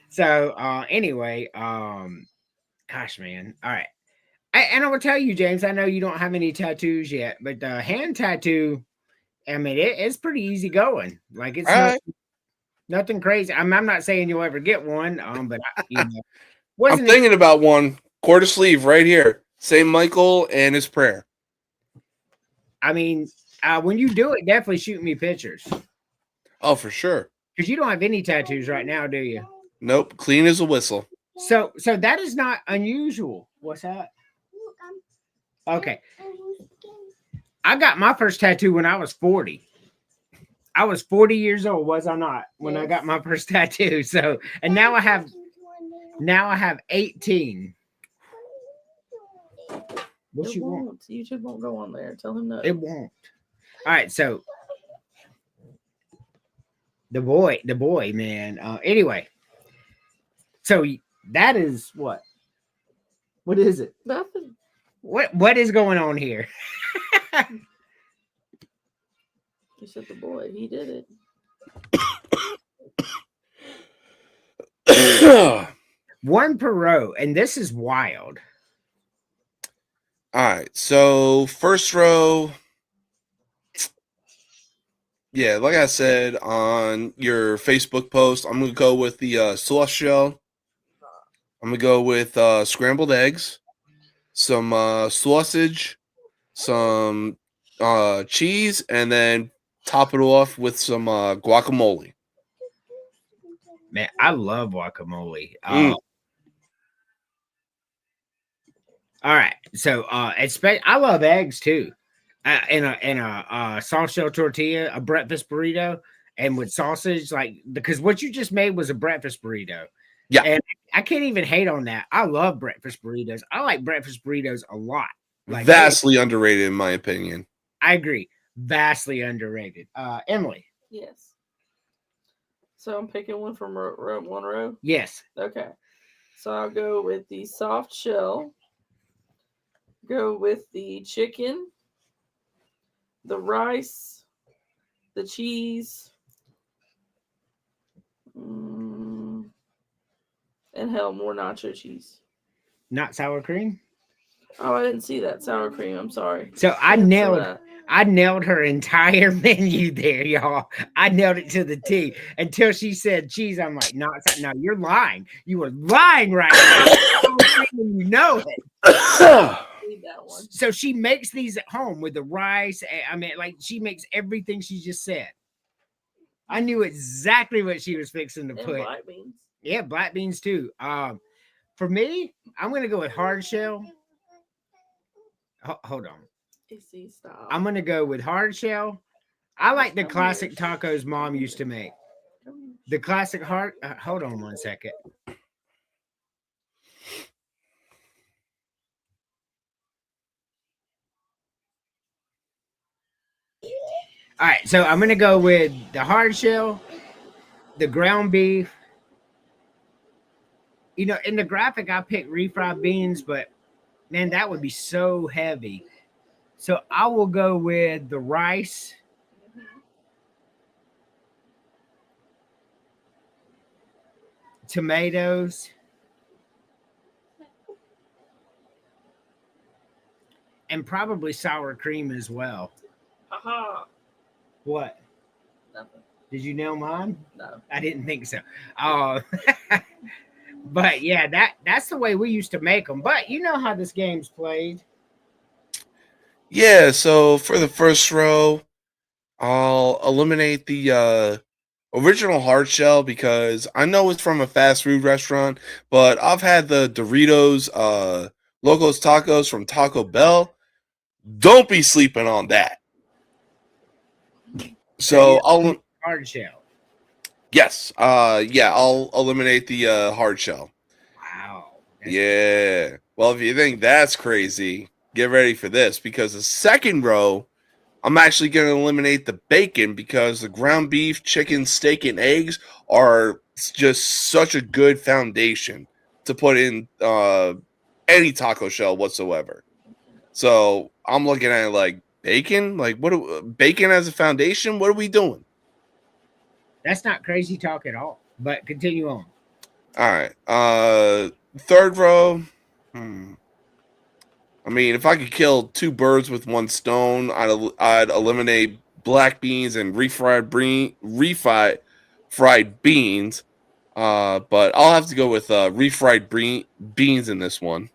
So anyway, gosh, man. All right. And I will tell you, James, I know you don't have any tattoos yet, but the hand tattoo, I mean, it's pretty easy going. Like, it's nothing crazy. I'm not saying you'll ever get one, but I'm thinking about one quarter sleeve right here. St. Michael and his prayer. I mean, when you do it, definitely shoot me pictures. Oh, for sure. Because you don't have any tattoos right now, do you? Nope, clean as a whistle. So that is not unusual. What's that? Okay. I got my first tattoo when I was 40. I was 40 years old, was I not? When I got my first tattoo. So, and now I have 18. What you want? YouTube won't go on there. Tell him no. It won't. All right, so the boy, man. Anyway, so that is what? What is it? Nothing. What is going on here? You said the boy. He did All One per row, and this is wild. right, so first row. Yeah, like I said on your Facebook post, I'm gonna go with the sauce shell. I'm gonna go with scrambled eggs, some sausage, some cheese, and then top it off with some guacamole. Man, I love guacamole. Mm. All right, so I love eggs too. In a soft shell tortilla, a breakfast burrito, and with sausage, like because what you just made was a breakfast burrito. Yeah. And I can't even hate on that. I love breakfast burritos. I like breakfast burritos a lot. Like Vastly underrated, in my opinion. I agree. Vastly underrated. Emily. Yes. So I'm picking one from one row. Yes. Okay. So I'll go with the soft shell. Go with the chicken, the rice, the cheese, and hell, more nacho cheese. Not sour cream. Oh, I didn't see that sour cream. I'm sorry. So I Cancel nailed. that. I nailed her entire menu there, y'all. I nailed it to the T until she said cheese. I'm like, no, you're lying. You were lying right now. You know it. Leave that one. So she makes these at home with the rice. I mean, like she makes everything she just said. I knew exactly what she was fixing to And put. black beans. Yeah, black beans too. For me, I'm gonna go with hard shell. Hold on. AC style. I'm gonna go with hard shell. I like the classic tacos mom used to make. The classic hard. Hold on one second. All right, so I'm gonna go with the hard shell, the ground beef. You know, in the graphic, I picked refried beans, but man, that would be so heavy. So I will go with the rice. Tomatoes, and probably sour cream as well. Aha. What? Nothing. Did you nail mine? No. I didn't think so. But yeah, that's the way we used to make them. But you know how this game's played. Yeah, so for the first row, I'll eliminate the original hard shell because I know it's from a fast food restaurant, but I've had the Doritos Locos Tacos from Taco Bell. Don't be sleeping on that. So I'll Hard shell. yes, yeah, I'll eliminate the hard shell. Wow. Yeah. Well, if you think that's crazy, get ready for this because the second row, I'm actually going to eliminate the bacon because the ground beef, chicken, steak, and eggs are just such a good foundation to put in any taco shell whatsoever. So I'm looking at like bacon, like bacon as a foundation. What are we doing? That's not crazy talk at all. But continue on. All right. Third row. I mean, if I could kill two birds with one stone, I'd eliminate black beans and refried fried beans. But I'll have to go with refried beans in this one.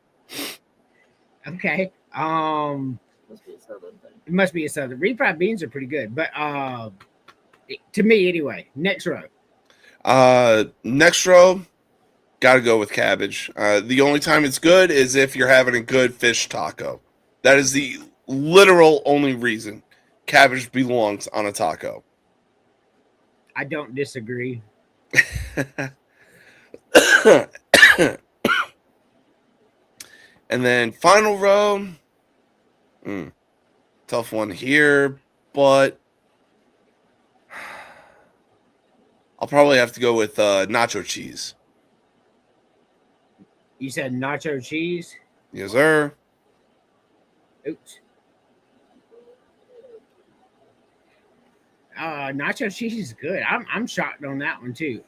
Okay. Must be a southern thing. It must be a southern. Refried beans are pretty good, but to me anyway. Next row. Next row, gotta go with cabbage. The only time it's good is if you're having a good fish taco. That is the literal only reason cabbage belongs on a taco. I don't disagree. And then final row, tough one here, but I'll probably have to go with nacho cheese. You said nacho cheese? Yes, sir. Oops. Nacho cheese is good. I'm shocked on that one too.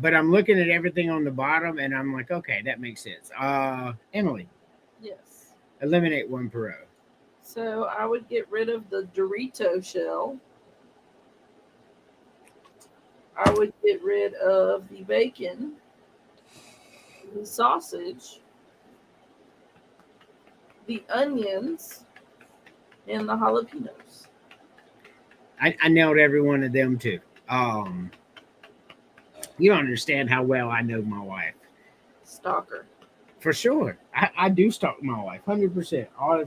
But I'm looking at everything on the bottom and I'm like, okay, that makes sense. Emily, Yes. eliminate one per row. So I would get rid of the Dorito shell. I would get rid of the bacon, the sausage, the onions, and the jalapenos. I nailed every one of them too. You don't understand how well I know my wife. Stalker. For sure. I do stalk my wife 100% all the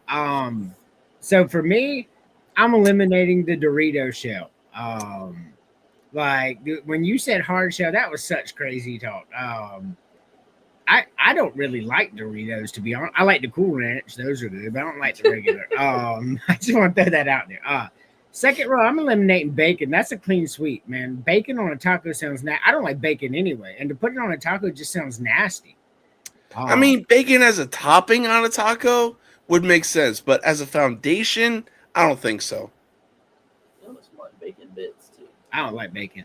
time. So for me, I'm eliminating the Dorito shell. When you said hard shell, that was such crazy talk. I don't really like Doritos, to be honest. I like the Cool Ranch; those are good, but I don't like the regular. I just want to throw that out there. Second row, I'm eliminating bacon. That's a clean sweep, man. Bacon on a taco sounds I don't like bacon anyway, and to put it on a taco just sounds nasty. I mean, bacon as a topping on a taco would make sense, but as a foundation, I don't think so. I almost want bacon bits too. I don't like bacon.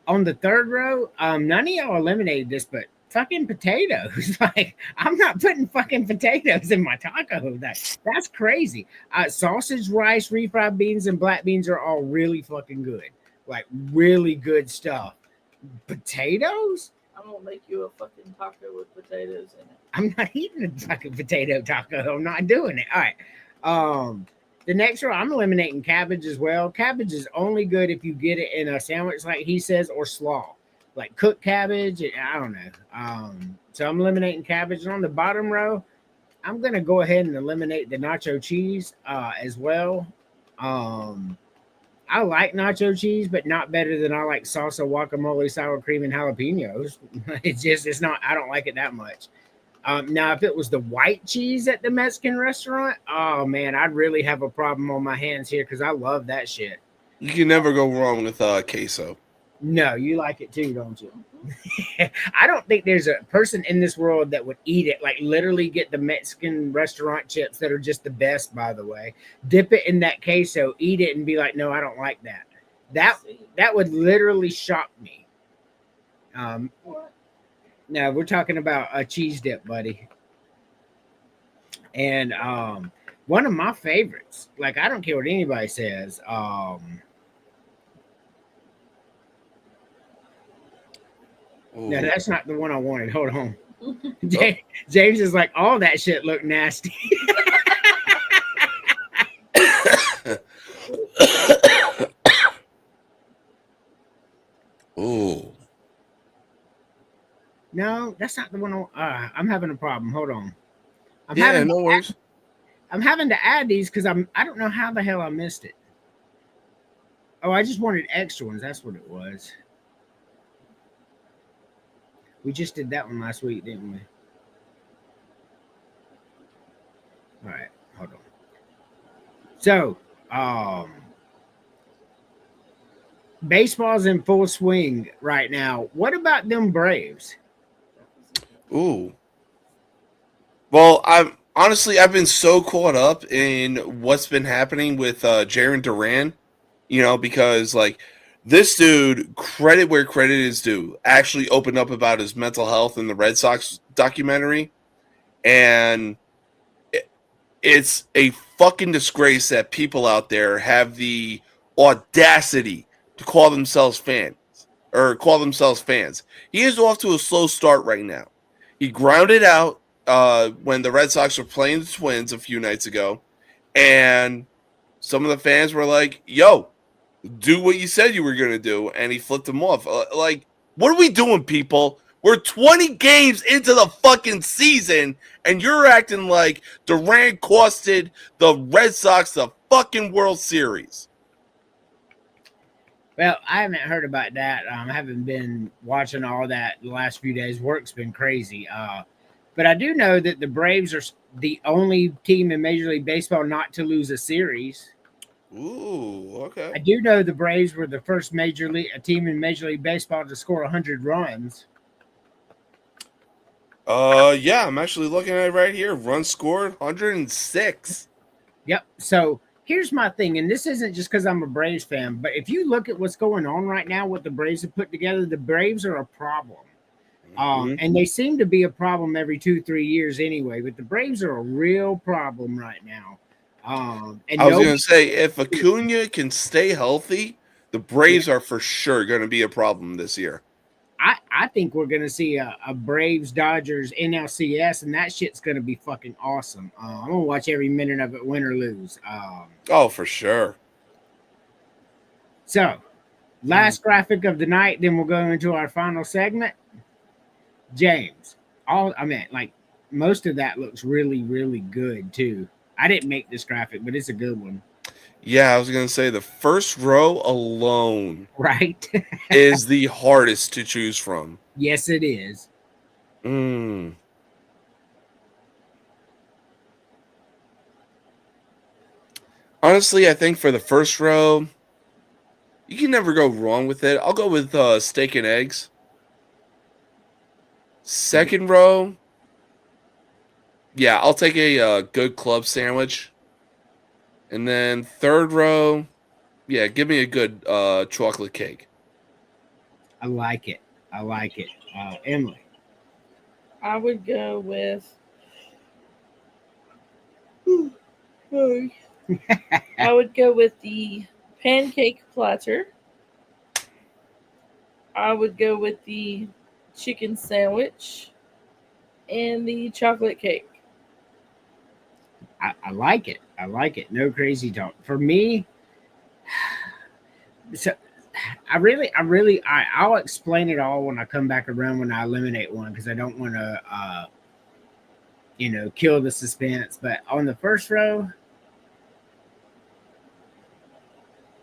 On the third row, none of y'all eliminated this, but fucking potatoes. Like, I'm not putting fucking potatoes in my taco. That's crazy. Sausage, rice, refried beans, and black beans are all really fucking good. Like, really good stuff. Potatoes? I'm gonna make you a fucking taco with potatoes in it. I'm not eating a fucking potato taco. I'm not doing it. All right. The next row, I'm eliminating cabbage as well. Cabbage is only good if you get it in a sandwich, like he says, or slaw. Like cooked cabbage, I don't know. So I'm eliminating cabbage. And on the bottom row, I'm gonna go ahead and eliminate the nacho cheese as well. I like nacho cheese, but not better than I like salsa, guacamole, sour cream, and jalapenos. It's not. I don't like it that much. Now, if it was the white cheese at the Mexican restaurant, oh man, I'd really have a problem on my hands here because I love that shit. You can never go wrong with queso. No, you like it too, don't you? I don't think there's a person in this world that would eat it, like literally get the Mexican restaurant chips that are just the best, by the way, dip it in that queso, eat it, and be like, no, I don't like that. That would literally shock me. No, we're talking about a cheese dip, buddy. And one of my favorites, like I don't care what anybody says, no, that's not the one I wanted. Hold on. James is like, all that shit looked nasty. Ooh. No, that's not the one. I'm having a problem. Hold on. No worries. I'm having to add these because I don't know how the hell I missed it. Oh, I just wanted extra ones. That's what it was. We just did that one last week, didn't we? All right, hold on. So, baseball's in full swing right now. What about them Braves? Ooh. Well, I've been so caught up in what's been happening with Jarren Duran, because like this dude, credit where credit is due, actually opened up about his mental health in the Red Sox documentary. And it's a fucking disgrace that people out there have the audacity to call themselves fans. He is off to a slow start right now. He grounded out when the Red Sox were playing the Twins a few nights ago. And some of the fans were like, yo, do what you said you were going to do. And he flipped them off. Like, what are we doing, people? We're 20 games into the fucking season, and you're acting like Durant costed the Red Sox the fucking World Series. Well, I haven't heard about that. I haven't been watching all that the last few days. Work's been crazy. But I do know that the Braves are the only team in Major League Baseball not to lose a series. Ooh, okay. I do know the Braves were the first team in Major League Baseball to score 100 runs. Yeah, I'm actually looking at it right here. Runs scored 106. Yep. So here's my thing, and this isn't just because I'm a Braves fan, but if you look at what's going on right now, what the Braves have put together, the Braves are a problem. And they seem to be a problem every 2-3 years anyway, but the Braves are a real problem right now. And I was going to say, if Acuna can stay healthy, The Braves are for sure going to be a problem this year. I think we're gonna see a Braves Dodgers NLCS, and that shit's gonna be fucking awesome. I'm gonna watch every minute of it, win or lose. Oh, for sure. So, last graphic of the night, then we'll go into our final segment. James, like most of that looks really, really good too. I didn't make this graphic, but it's a good one, Yeah, I was going to say the first row alone right? is the hardest to choose from. Yes, it is. Honestly, I think for the first row, you can never go wrong with it. I'll go with steak and eggs. Second row, yeah, I'll take a good club sandwich. And then third row, yeah, give me a good chocolate cake. I like it. Emily. I would go with. I would go with the pancake platter. I would go with the chicken sandwich and the chocolate cake. I like it. No crazy talk. For me, so I'll explain it all when I come back around when I eliminate one because I don't want to kill the suspense. But on the first row,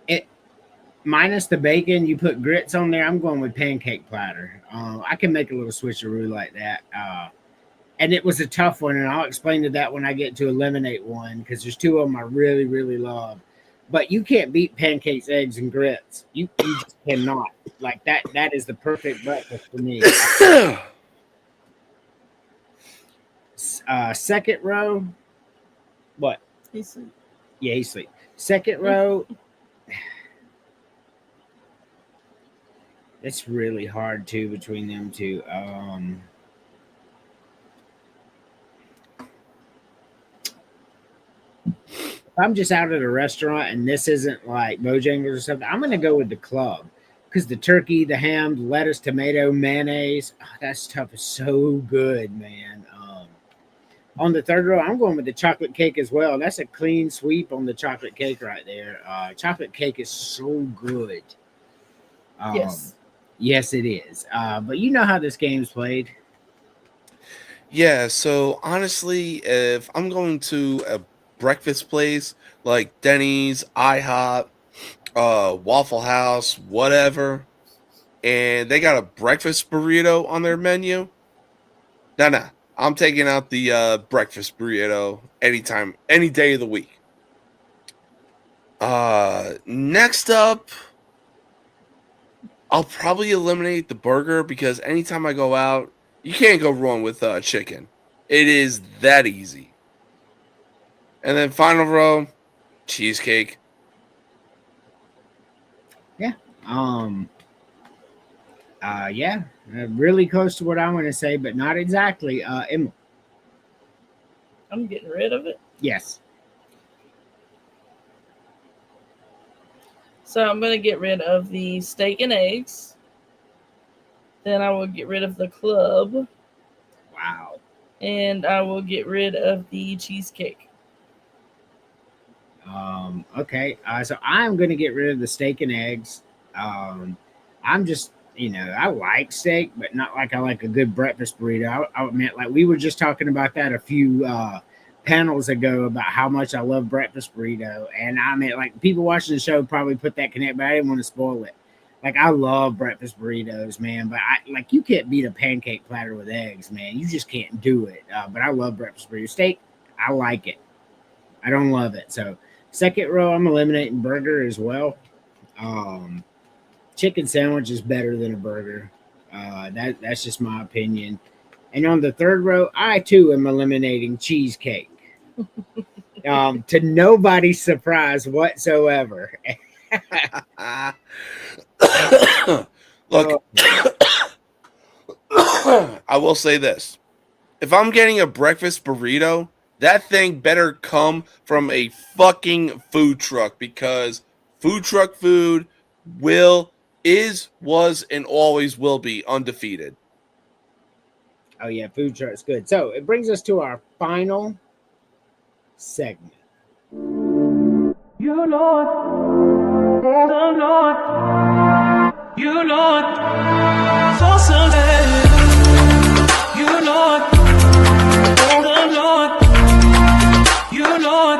it minus the bacon, you put grits on there. I'm going with pancake platter. I can make a little switcheroo like that. And it was a tough one, and I'll explain to that when I get to eliminate one because there's two of them I really, really love. But you can't beat pancakes, eggs, and grits. You just cannot. Like that. That is the perfect breakfast for me. Second row. What? He's asleep. Yeah, he's asleep. Second row. It's really hard too between them two. If I'm just out at a restaurant and this isn't like Bojangles or something, I'm gonna go with the club because the turkey, the ham, the lettuce, tomato, mayonnaise, that stuff is so good, man. On the third row, I'm going with the chocolate cake as well. That's a clean sweep on the chocolate cake right there. Chocolate cake is so good. Yes. Yes, it is. But you know how this game's played. Yeah, so honestly, if I'm going to a breakfast place like Denny's, IHOP, Waffle House, whatever, and they got a breakfast burrito on their menu, nah, I'm taking out the breakfast burrito anytime, any day of the week. Next up, I'll probably eliminate the burger because anytime I go out, you can't go wrong with chicken. It is that easy. And then final row, cheesecake. Yeah. Really close to what I'm going to say, but not exactly. Emma. I'm getting rid of it. Yes. So I'm going to get rid of the steak and eggs. Then I will get rid of the club. Wow. And I will get rid of the cheesecake. Okay. So I'm going to get rid of the steak and eggs. I'm just, I like steak, but not like I like a good breakfast burrito. I meant like we were just talking about that a few panels ago about how much I love breakfast burrito. And I mean, like people watching the show probably put that connect, but I didn't want to spoil it. Like I love breakfast burritos, man, but you can't beat a pancake platter with eggs, man. You just can't do it. But I love breakfast burrito. Steak, I like it. I don't love it. So second row, I'm eliminating burger as well. Chicken sandwich is better than a burger. That's just my opinion. And on the third row, I too am eliminating cheesecake. To nobody's surprise whatsoever. Look, I will say this. If I'm getting a breakfast burrito, that thing better come from a fucking food truck because food truck food was, and always will be undefeated. Oh yeah, food truck's good. So it brings us to our final segment. You Lord, oh Lord, you Lord, for Sunday. You Lord, oh Lord, you Lord,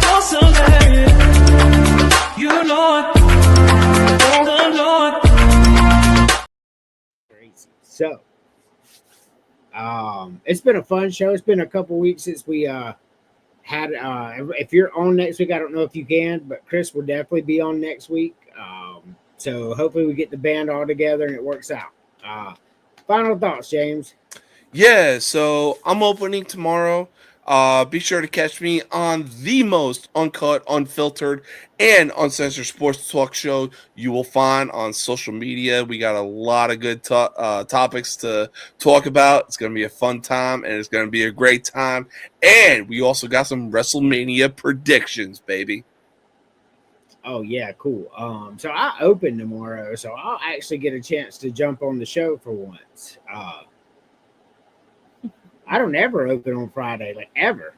for Sunday. You Lord, oh Lord. Crazy. So, it's been a fun show. It's been a couple weeks since we had. If you're on next week, I don't know if you can, but Chris will definitely be on next week. So hopefully we get the band all together and it works out. Final thoughts, James. Yeah, so I'm opening tomorrow. Be sure to catch me on the most uncut, unfiltered, and uncensored sports talk show you will find on social media. We got a lot of good topics to talk about. It's going to be a fun time, and it's going to be a great time. And we also got some WrestleMania predictions, baby. Oh yeah, cool. So I open tomorrow, so I'll actually get a chance to jump on the show for once. I don't ever open on Friday, like ever.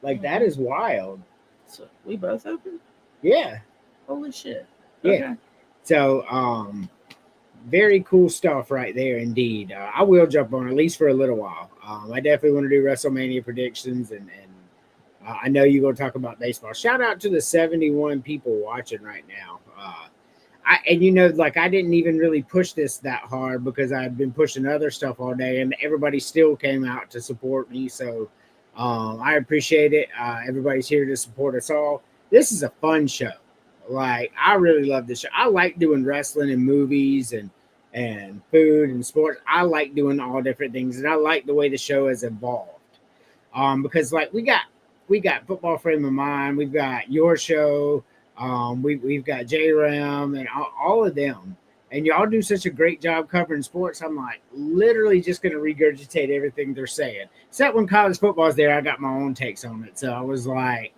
Like that is wild. So we both open? Yeah. Holy shit. Yeah. Okay. So very cool stuff right there indeed. I will jump on at least for a little while. I definitely want to do WrestleMania predictions and I know you're going to talk about baseball. Shout out to the 71 people watching right now. I didn't even really push this that hard because I've been pushing other stuff all day, and everybody still came out to support me. So I appreciate it. Everybody's here to support us all. This is a fun show. Like I really love this show. I like doing wrestling and movies and food and sports. I like doing all different things, and I like the way the show has evolved. Because like we got Football Frame of Mind, we've got your show, we've got J-Ram and all of them, and y'all do such a great job covering sports. I'm like literally just going to regurgitate everything they're saying. Except when college football's there, I got my own takes on it. So I was like,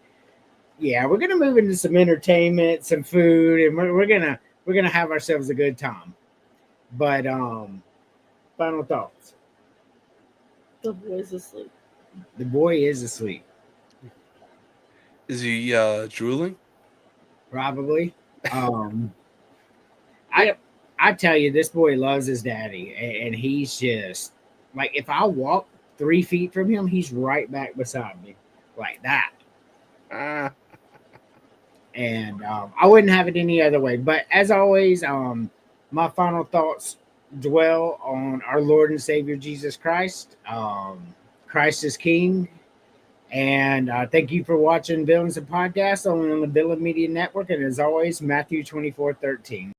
yeah, we're going to move into some entertainment, some food, and we're gonna have ourselves a good time. But final thoughts. The boy's asleep. The boy is asleep. Is he drooling? Probably. I tell you, this boy loves his daddy, and he's just like if I walk 3 feet from him, he's right back beside me, like that. And I wouldn't have it any other way. But as always, my final thoughts dwell on our Lord and Savior Jesus Christ. Christ is King. And thank you for watching Villains and Podcasts only on the Villain Media Network. And as always, Matthew 24:13.